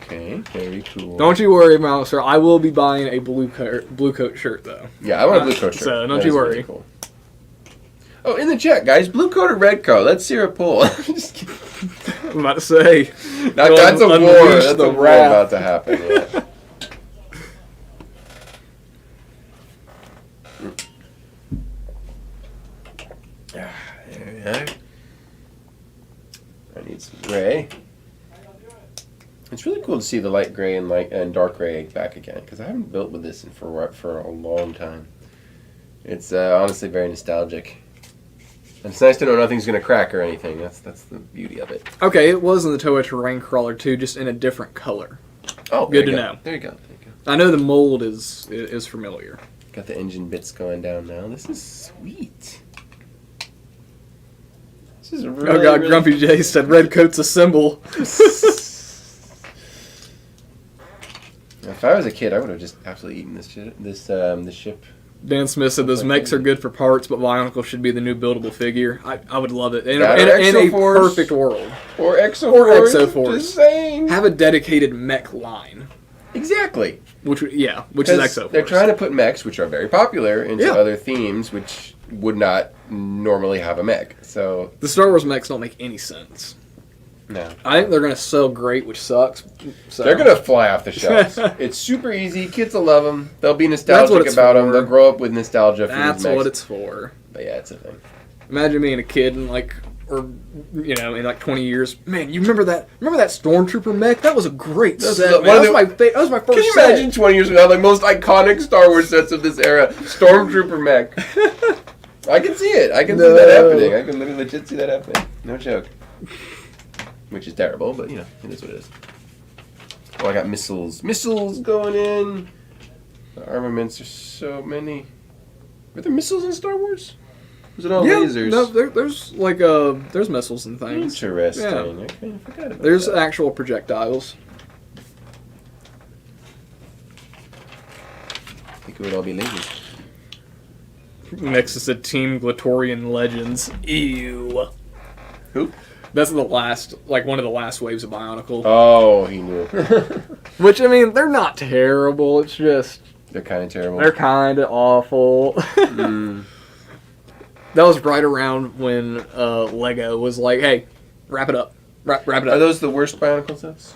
Speaker 1: Very cool.
Speaker 2: Don't you worry, Mouser. I will be buying a blue coat shirt, though.
Speaker 1: Yeah, I want a blue coat shirt.
Speaker 2: So don't
Speaker 1: That
Speaker 2: you
Speaker 1: is
Speaker 2: worry.
Speaker 1: really cool. Oh, in the chat, guys, blue coat or red coat? Let's see a poll. Just kidding.
Speaker 2: I'm about to say.
Speaker 1: That's a war.
Speaker 2: Unleash
Speaker 1: That's
Speaker 2: the
Speaker 1: a war
Speaker 2: wrath.
Speaker 1: about to happen. Yeah. matter. I need some gray. It's really cool to see the light gray and dark gray back again, because I haven't built with this for a long time. It's honestly very nostalgic. And it's nice to know nothing's going to crack or anything. That's the beauty of it.
Speaker 2: Okay, it was in the Toei Terrain Crawler too, just in a different color.
Speaker 1: Oh,
Speaker 2: good to know.
Speaker 1: There you go.
Speaker 2: I know the mold is familiar.
Speaker 1: Got the engine bits going down now. This is sweet. This is really,
Speaker 2: oh god, Grumpy J said red coat's a symbol.
Speaker 1: If I was a kid, I would have just absolutely eaten this ship.
Speaker 2: Dan Smith said those mechs are good for parts, but Bionicle should be the new buildable figure. I would love it. In a perfect world.
Speaker 1: Or Exoforce.
Speaker 2: Just saying. Have a dedicated mech line.
Speaker 1: Exactly.
Speaker 2: Which is Exoforce.
Speaker 1: They're trying to put mechs, which are very popular, into other themes, which would not normally have a mech. So
Speaker 2: the Star Wars mechs don't make any sense.
Speaker 1: No.
Speaker 2: I think they're going to sell great, which sucks. So.
Speaker 1: They're going to fly off the shelves. It's super easy. Kids will love them. They'll be nostalgic about them. They'll grow up with nostalgia for these mechs.
Speaker 2: That's what it's for.
Speaker 1: But yeah, it's a thing.
Speaker 2: Imagine being a kid and in 20 years. Man, you remember that Stormtrooper mech? That was a great set. That was my first set.
Speaker 1: Can you imagine 20 years from now, the most iconic Star Wars sets of this era, Stormtrooper mech? I can see it. I can see that happening. I can literally legit see that happening. No joke. Which is terrible, but, it is what it is. Oh, I got missiles. Missiles going in. The armaments are so many. Were there missiles in Star Wars? Was it all lasers?
Speaker 2: No, there's missiles and things.
Speaker 1: Interesting.
Speaker 2: Yeah.
Speaker 1: Okay, I forgot about
Speaker 2: There's
Speaker 1: that.
Speaker 2: actual projectiles.
Speaker 1: I think it would all be lasers.
Speaker 2: Nexus said Team Glatorian Legends. Ew.
Speaker 1: Who?
Speaker 2: That's one of the last waves of Bionicle.
Speaker 1: Oh, he knew.
Speaker 2: Which, they're not terrible. It's just...
Speaker 1: They're kind of terrible.
Speaker 2: They're kind of awful. That was right around when Lego was like, hey, wrap it up. Wrap it up.
Speaker 1: Are those the worst Bionicle sets?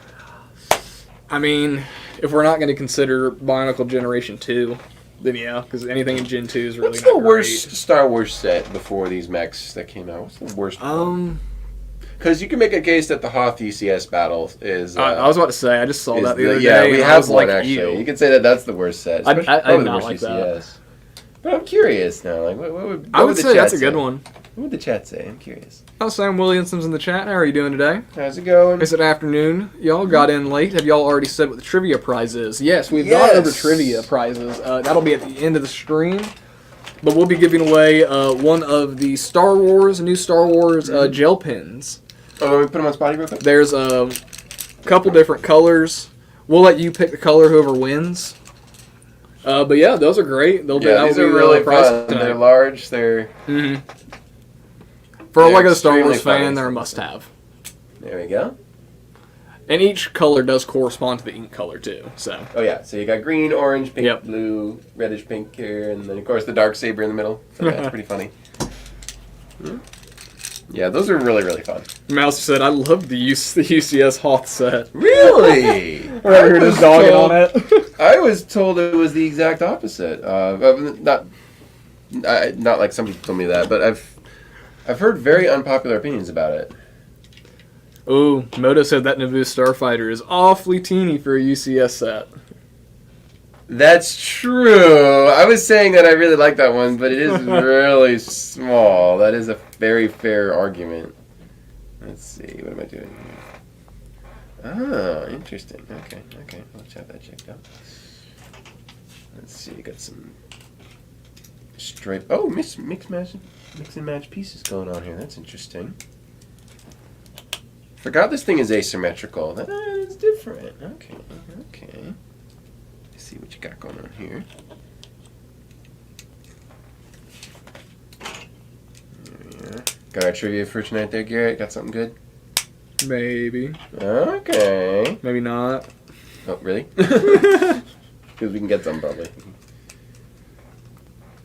Speaker 2: If we're not going to consider Bionicle Generation 2, then yeah, because anything in Gen 2 is really
Speaker 1: What's the worst Star Wars set before these mechs that came out? What's the worst one? Because you can make a case that the Hoth UCS battle is...
Speaker 2: I was about to say, I just saw that the other day.
Speaker 1: Yeah, we have one, actually. You can say that that's the worst set.
Speaker 2: I
Speaker 1: probably the
Speaker 2: not
Speaker 1: worst
Speaker 2: like
Speaker 1: UCS.
Speaker 2: that.
Speaker 1: But I'm curious now. What
Speaker 2: I would
Speaker 1: the
Speaker 2: say
Speaker 1: chat
Speaker 2: that's a good one.
Speaker 1: What would the chat say? I'm curious.
Speaker 2: Oh, Sam Williamson's in the chat. How are you doing today?
Speaker 1: How's it going?
Speaker 2: Is it afternoon? Y'all got in late. Have y'all already said what the trivia prize is? Yes, we've gone over trivia prizes. That'll be at the end of the stream. But we'll be giving away one of the new Star Wars gel pens.
Speaker 1: Oh, let me put them on Spotty real quick.
Speaker 2: There's a couple different colors. We'll let you pick the color whoever wins. But yeah, those are great.
Speaker 1: These are really fun. They're large. They're
Speaker 2: for a Lego Star Wars fan, they're a must-have.
Speaker 1: There we go.
Speaker 2: And each color does correspond to the ink color too. So.
Speaker 1: Oh yeah, so you got green, orange, pink, blue, reddish pink here, and then of course the dark saber in the middle. So that's pretty funny. Yeah, those are really, really fun.
Speaker 2: Mouse said, "I love the UCS Hoth set."
Speaker 1: Really?
Speaker 2: We're here just dogging on it.
Speaker 1: I was told it was the exact opposite. Not like some people told me that, but I've heard very unpopular opinions about it.
Speaker 2: Ooh, Moto said that Naboo Starfighter is awfully teeny for a UCS set.
Speaker 1: That's true. I was saying that I really like that one, but it is really small. That is a very fair argument. Let's see. What am I doing here? Oh, interesting. Okay. Let's have that checked out. Let's see. Got some stripe. Oh, mix and match pieces going on here. That's interesting. Forgot this thing is asymmetrical. That's different. Okay. See what you got going on here. There we are. Got our trivia for tonight there, Garrett? Got something good?
Speaker 2: Maybe.
Speaker 1: Okay.
Speaker 2: Maybe not.
Speaker 1: Oh, really? Because we can get some, probably.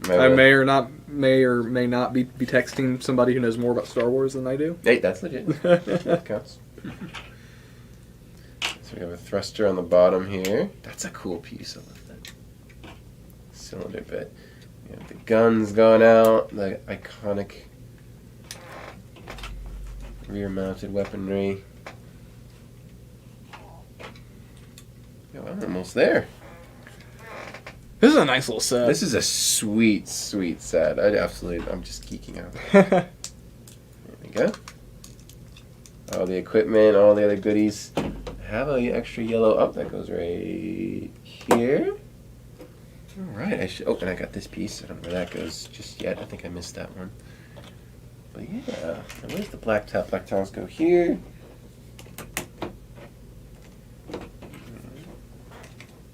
Speaker 2: I may or may not be texting somebody who knows more about Star Wars than I do.
Speaker 1: Hey, that's legit. That counts. So we have a thruster on the bottom here. That's a cool piece. I love that. Cylinder bit. We have the guns going out. The iconic rear-mounted weaponry. Yo, I'm almost there.
Speaker 2: This is a nice little set.
Speaker 1: This is a sweet, sweet set. I'm just geeking out. There we go. All the equipment, all the other goodies. Have a extra yellow. Oh, that goes right here. All right. Oh, and I got this piece. I don't know where that goes just yet. I think I missed that one. But yeah. And where's the black top? Black tiles go here.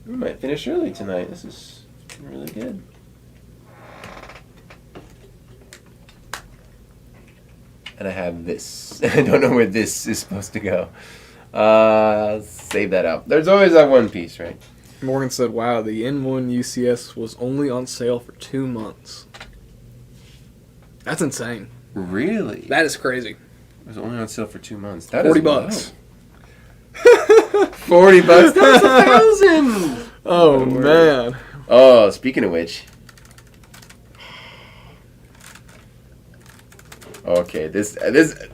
Speaker 1: We might finish early tonight. This is really good. And I have this. I don't know where this is supposed to go. Save that out. There's always that one piece, right?
Speaker 2: Morgan said, wow, the N1 UCS was only on sale for 2 months. That's insane.
Speaker 1: Really?
Speaker 2: That is crazy.
Speaker 1: It was only on sale for 2 months. That
Speaker 2: $40.
Speaker 1: is low. $40? That's $1,000!
Speaker 2: Oh, man.
Speaker 1: Oh, speaking of which. Okay, this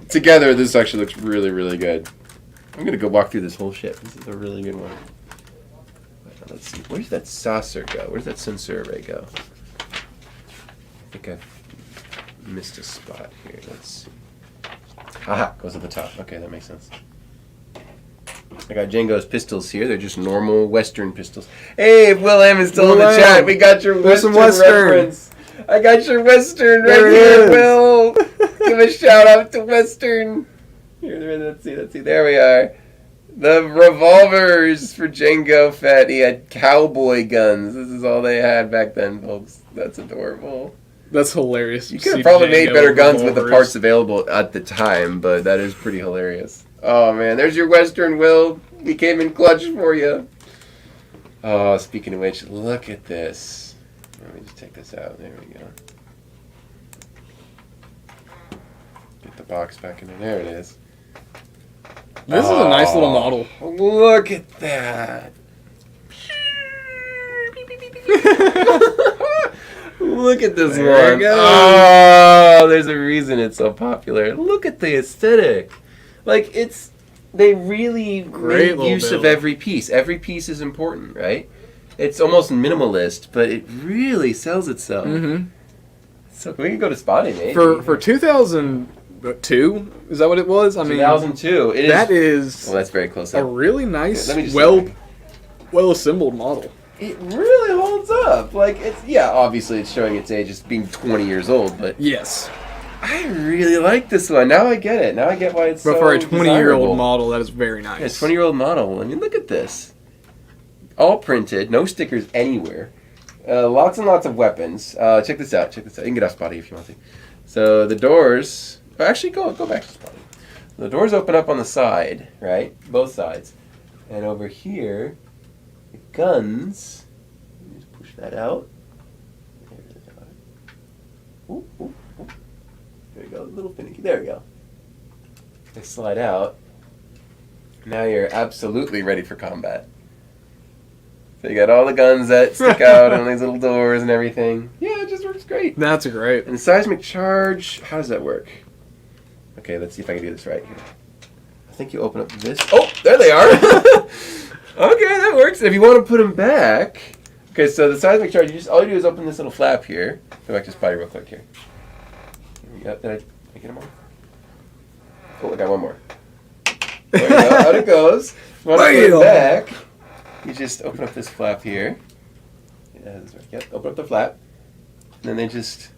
Speaker 1: together, this actually looks really, really good. I'm going to go walk through this whole ship. This is a really good one. Let's see. Where's that saucer go? Where's that sensor array go? I think I've missed a spot here. Let's see. Aha, goes at the top. Okay, that makes sense. I got Jango's pistols here. They're just normal Western pistols. Hey, Will M is still in the chat. We got your Western reference. I got your Western right here, Will. Give a shout out to Western. Here, let's see. There we are. The revolvers for Jango Fett. He had cowboy guns. This is all they had back then, folks. That's adorable.
Speaker 2: That's hilarious.
Speaker 1: You could have probably made better guns with the parts available at the time, but that is pretty hilarious. Oh, man. There's your Western, Will. He came in clutch for you. Oh, speaking of which, look at this. Let me just take this out. There we go. Get the box back in there. There it is.
Speaker 2: This is a nice little model.
Speaker 1: Look at that. Look at this
Speaker 2: There
Speaker 1: one.
Speaker 2: it goes.
Speaker 1: Oh, there's a reason it's so popular. Look at the aesthetic. Like, they really
Speaker 2: Great
Speaker 1: make use
Speaker 2: build.
Speaker 1: of every piece. Every piece is important, right? It's almost minimalist, but it really sells itself.
Speaker 2: Mm-hmm.
Speaker 1: So we can go to spotting, maybe.
Speaker 2: For 2002, is that what it was? I mean,
Speaker 1: 2002. It is.
Speaker 2: that is
Speaker 1: Well, that's very close
Speaker 2: a
Speaker 1: up.
Speaker 2: really nice,
Speaker 1: Let me just
Speaker 2: well assembled model.
Speaker 1: It really holds up. Like, obviously it's showing its age as being 20 years old, but
Speaker 2: Yes.
Speaker 1: I really like this one. Now I get it. Now I get why it's
Speaker 2: But
Speaker 1: so
Speaker 2: for a 20-year-old
Speaker 1: desirable.
Speaker 2: model, that is very nice.
Speaker 1: Yeah, 20-year-old model. I mean, look at this. All printed, no stickers anywhere. Lots and lots of weapons. Check this out. You can get off Spotty if you want to. So the doors. Actually, go back to Spotty. The doors open up on the side, right? Both sides. And over here, the guns. Let me just push that out. There we go. Ooh. There we go. A little finicky. There we go. They slide out. Now you're absolutely ready for combat. So you got all the guns that stick out on these little doors and everything. Yeah, it just works great.
Speaker 2: That's great.
Speaker 1: And the seismic charge, how does that work? Okay, let's see if I can do this right here. I think you open up this. Oh, there they are. Okay, that works. If you want to put them back. Okay, so the seismic charge, all you do is open this little flap here. Go back to Spotty real quick here. Did I get them all? Oh, I got one more. There you go. Out it goes. Want to put it back. You just open up this flap here. Yeah, that's right. Yep, open up the flap. And then they just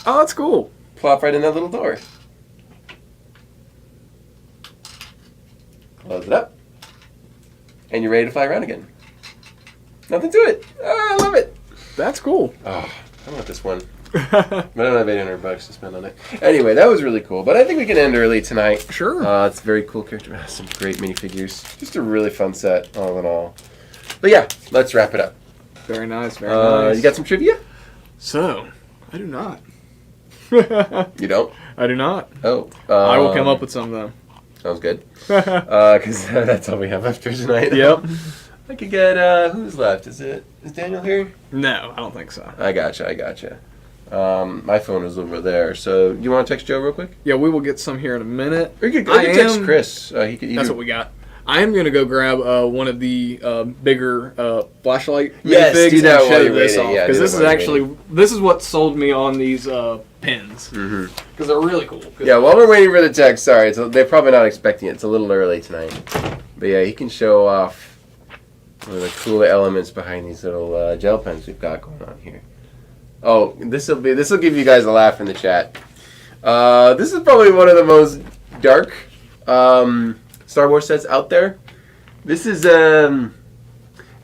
Speaker 2: Oh, that's cool.
Speaker 1: plop right in that little door. Close it up. And you're ready to fly around again. Nothing to it. Oh, I love it.
Speaker 2: That's cool.
Speaker 1: Oh, I want this one. But I don't have $800 to spend on it. Anyway, that was really cool. But I think we can end early tonight.
Speaker 2: Sure.
Speaker 1: It's a very cool character. Some great minifigures. Just a really fun set, all in all. But yeah, let's wrap it up.
Speaker 2: Very nice, very nice.
Speaker 1: You got some trivia?
Speaker 2: So, I do not.
Speaker 1: You don't?
Speaker 2: I do not.
Speaker 1: Oh.
Speaker 2: I will come up with some, though.
Speaker 1: Sounds good. Because that's all we have after tonight.
Speaker 2: Yep.
Speaker 1: I could get, who's left? Is Daniel here?
Speaker 2: No, I don't think so.
Speaker 1: I gotcha. My phone is over there. So you want to text Joe real quick?
Speaker 2: Yeah, we will get some here in a minute.
Speaker 1: Or you could text Chris. He could.
Speaker 2: That's what we got. I am going to go grab one of the bigger flashlight
Speaker 1: Yes,
Speaker 2: minifigs
Speaker 1: do that
Speaker 2: and
Speaker 1: while
Speaker 2: show
Speaker 1: you're
Speaker 2: this
Speaker 1: waiting.
Speaker 2: off.
Speaker 1: Yeah,
Speaker 2: Because
Speaker 1: do
Speaker 2: this
Speaker 1: that
Speaker 2: is
Speaker 1: while you're
Speaker 2: actually, this is what sold me on these pins. Because they're really cool.
Speaker 1: Yeah, while we're waiting for the text, sorry, they're probably not expecting it. It's a little early tonight. But yeah, he can show off one of the cool elements behind these little gel pens we've got going on here. Oh, this will give you guys a laugh in the chat. This is probably one of the most dark Star Wars sets out there. This is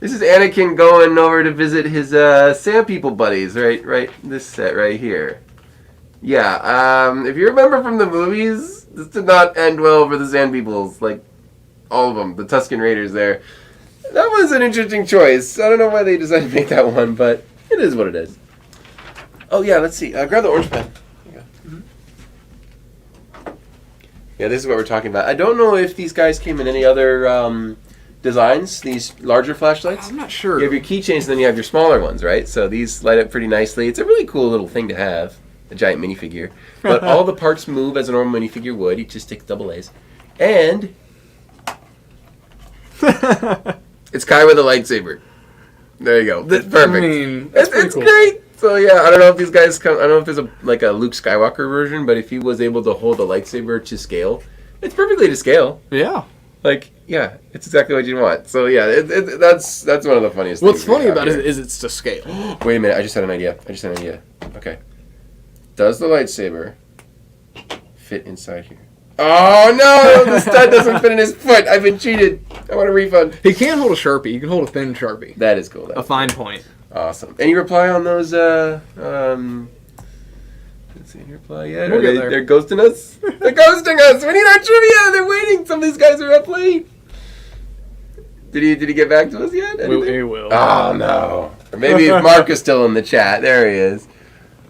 Speaker 1: Anakin going over to visit his Sand People buddies, right. This set right here. Yeah, if you remember from the movies, this did not end well for the Sand Peoples, like all of them, the Tusken Raiders there. That was an interesting choice. I don't know why they decided to make that one, but it is what it is. Oh yeah, let's see. Grab the orange pen. Yeah, this is what we're talking about. I don't know if these guys came in any other designs, these larger flashlights.
Speaker 2: I'm not sure.
Speaker 1: You have your keychains and then you have your smaller ones, right? So these light up pretty nicely. It's a really cool little thing to have, a giant minifigure. But all the parts move as a normal minifigure would. You just stick double A's. And it's Kai with a lightsaber. There you go. That's perfect.
Speaker 2: I mean, it's
Speaker 1: cool. Great. So yeah, I don't know if these guys come. I don't know if there's like a Luke Skywalker version, but if he was able to hold a lightsaber to scale, it's perfectly to scale.
Speaker 2: Yeah.
Speaker 1: Like, yeah, it's exactly what you want. So yeah, that's one of the funniest.
Speaker 2: What's
Speaker 1: things
Speaker 2: funny about it is it's to scale.
Speaker 1: Wait a minute, I just had an idea. Okay, does the lightsaber fit inside here? Oh no, the stud doesn't fit in his foot. I've been cheated. I want a refund.
Speaker 2: He can't hold a Sharpie. He can hold a thin Sharpie.
Speaker 1: That is cool.
Speaker 2: A fine point.
Speaker 1: Awesome. Any reply on those? Let's see. Any reply yet?
Speaker 2: We'll get there.
Speaker 1: They're ghosting us. They're ghosting us. We need our trivia. They're waiting. Some of these guys are up late. Did he get back to us yet?
Speaker 2: He will.
Speaker 1: Oh no. Or maybe if Mark is still in the chat. There he is.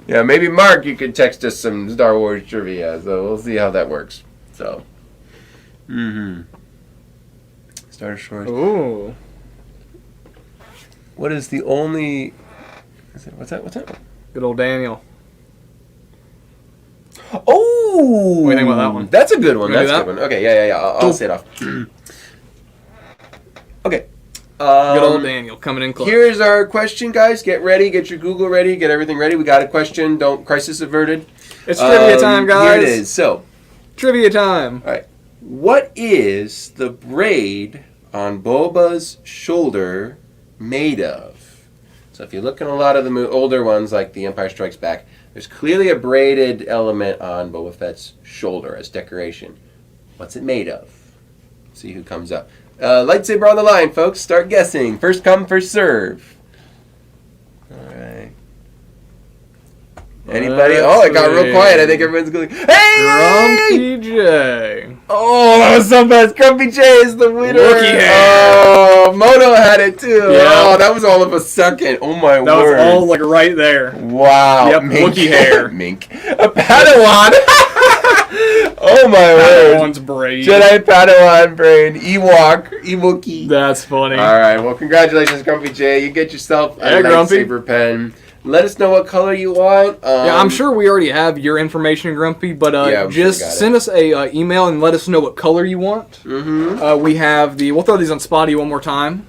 Speaker 1: Yeah, maybe Mark, you could text us some Star Wars trivia. So we'll see how that works. So. Star Shores.
Speaker 2: Ooh.
Speaker 1: What is the only... What's that?
Speaker 2: Good old Daniel.
Speaker 1: Oh!
Speaker 2: What do you think about that one?
Speaker 1: That's a good one.
Speaker 2: That's
Speaker 1: a good one. Okay, yeah. I'll say it off. Okay.
Speaker 2: Good old Daniel coming in close.
Speaker 1: Here is our question, guys. Get ready. Get your Google ready. Get everything ready. We got a question. Don't crisis averted.
Speaker 2: It's trivia time, guys.
Speaker 1: Here it is. So,
Speaker 2: trivia time.
Speaker 1: all right. What is the braid on Boba's shoulder made of? So if you look in a lot of the older ones, like The Empire Strikes Back, there's clearly a braided element on Boba Fett's shoulder as decoration. What's it made of? See who comes up. Lightsaber on the line, folks. Start guessing. First come, first serve. All right. Anybody? Oh, it got real quiet. I think everyone's going, hey!
Speaker 2: Grumpy J.
Speaker 1: Oh, that was so fast. Grumpy J is the winner.
Speaker 2: Wookiee hair.
Speaker 1: Oh, Moto had it too.
Speaker 2: Yeah.
Speaker 1: Oh, that was all of a second. Oh my word.
Speaker 2: That was all like right there.
Speaker 1: Wow.
Speaker 2: Yep,
Speaker 1: Mink.
Speaker 2: Wookiee hair.
Speaker 1: Mink. A Padawan. Oh my word.
Speaker 2: Padawan's braid.
Speaker 1: Jedi Padawan brain. Ewokkie.
Speaker 2: That's funny.
Speaker 1: All right. Well, congratulations, Grumpy J. You get yourself a
Speaker 2: Grumpy.
Speaker 1: lightsaber pen. Let us know what color you want.
Speaker 2: Yeah, I'm sure we already have your information, Grumpy, but just send us a email and let us know what color you want. We have we'll throw these on Spotty one more time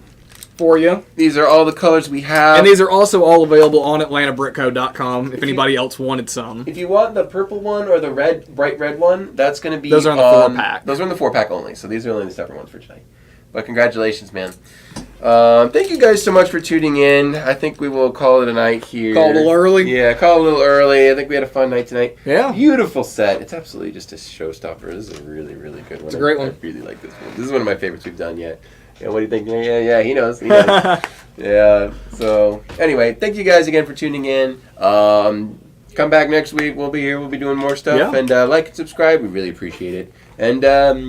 Speaker 2: for you.
Speaker 1: These are all the colors we have.
Speaker 2: And these are also all available on AtlantaBrickCo.com if anybody else wanted some.
Speaker 1: If you want the purple one or the bright red one, that's going to be
Speaker 2: Those are in the 4-pack.
Speaker 1: Those are in the 4-pack only, so these are only the separate ones for tonight. But congratulations, man. Thank you guys so much for tuning in. I think we will call it a night here.
Speaker 2: Call a little early?
Speaker 1: Yeah, call it a little early. I think we had a fun night tonight.
Speaker 2: Yeah.
Speaker 1: Beautiful set. It's absolutely just a showstopper. This is a really, really good one.
Speaker 2: It's a great one.
Speaker 1: I really like this one. This is one of my favorites we've done yet. Yeah, what do you think? Yeah, he knows. He knows. Yeah, so anyway, thank you guys again for tuning in. Come back next week. We'll be here. We'll be doing more stuff.
Speaker 2: Yeah.
Speaker 1: And like and subscribe. We really appreciate it. And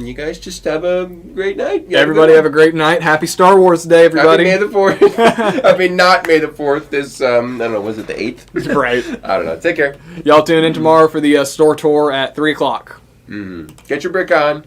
Speaker 1: you guys just have a great night.
Speaker 2: Everybody have a great night. Happy Star Wars Day, everybody.
Speaker 1: Happy May the 4th. I mean, not May the 4th. This, I don't know, was it the 8th?
Speaker 2: Right.
Speaker 1: I don't know. Take care.
Speaker 2: Y'all tune in tomorrow for the store tour at 3 o'clock.
Speaker 1: Get your brick on.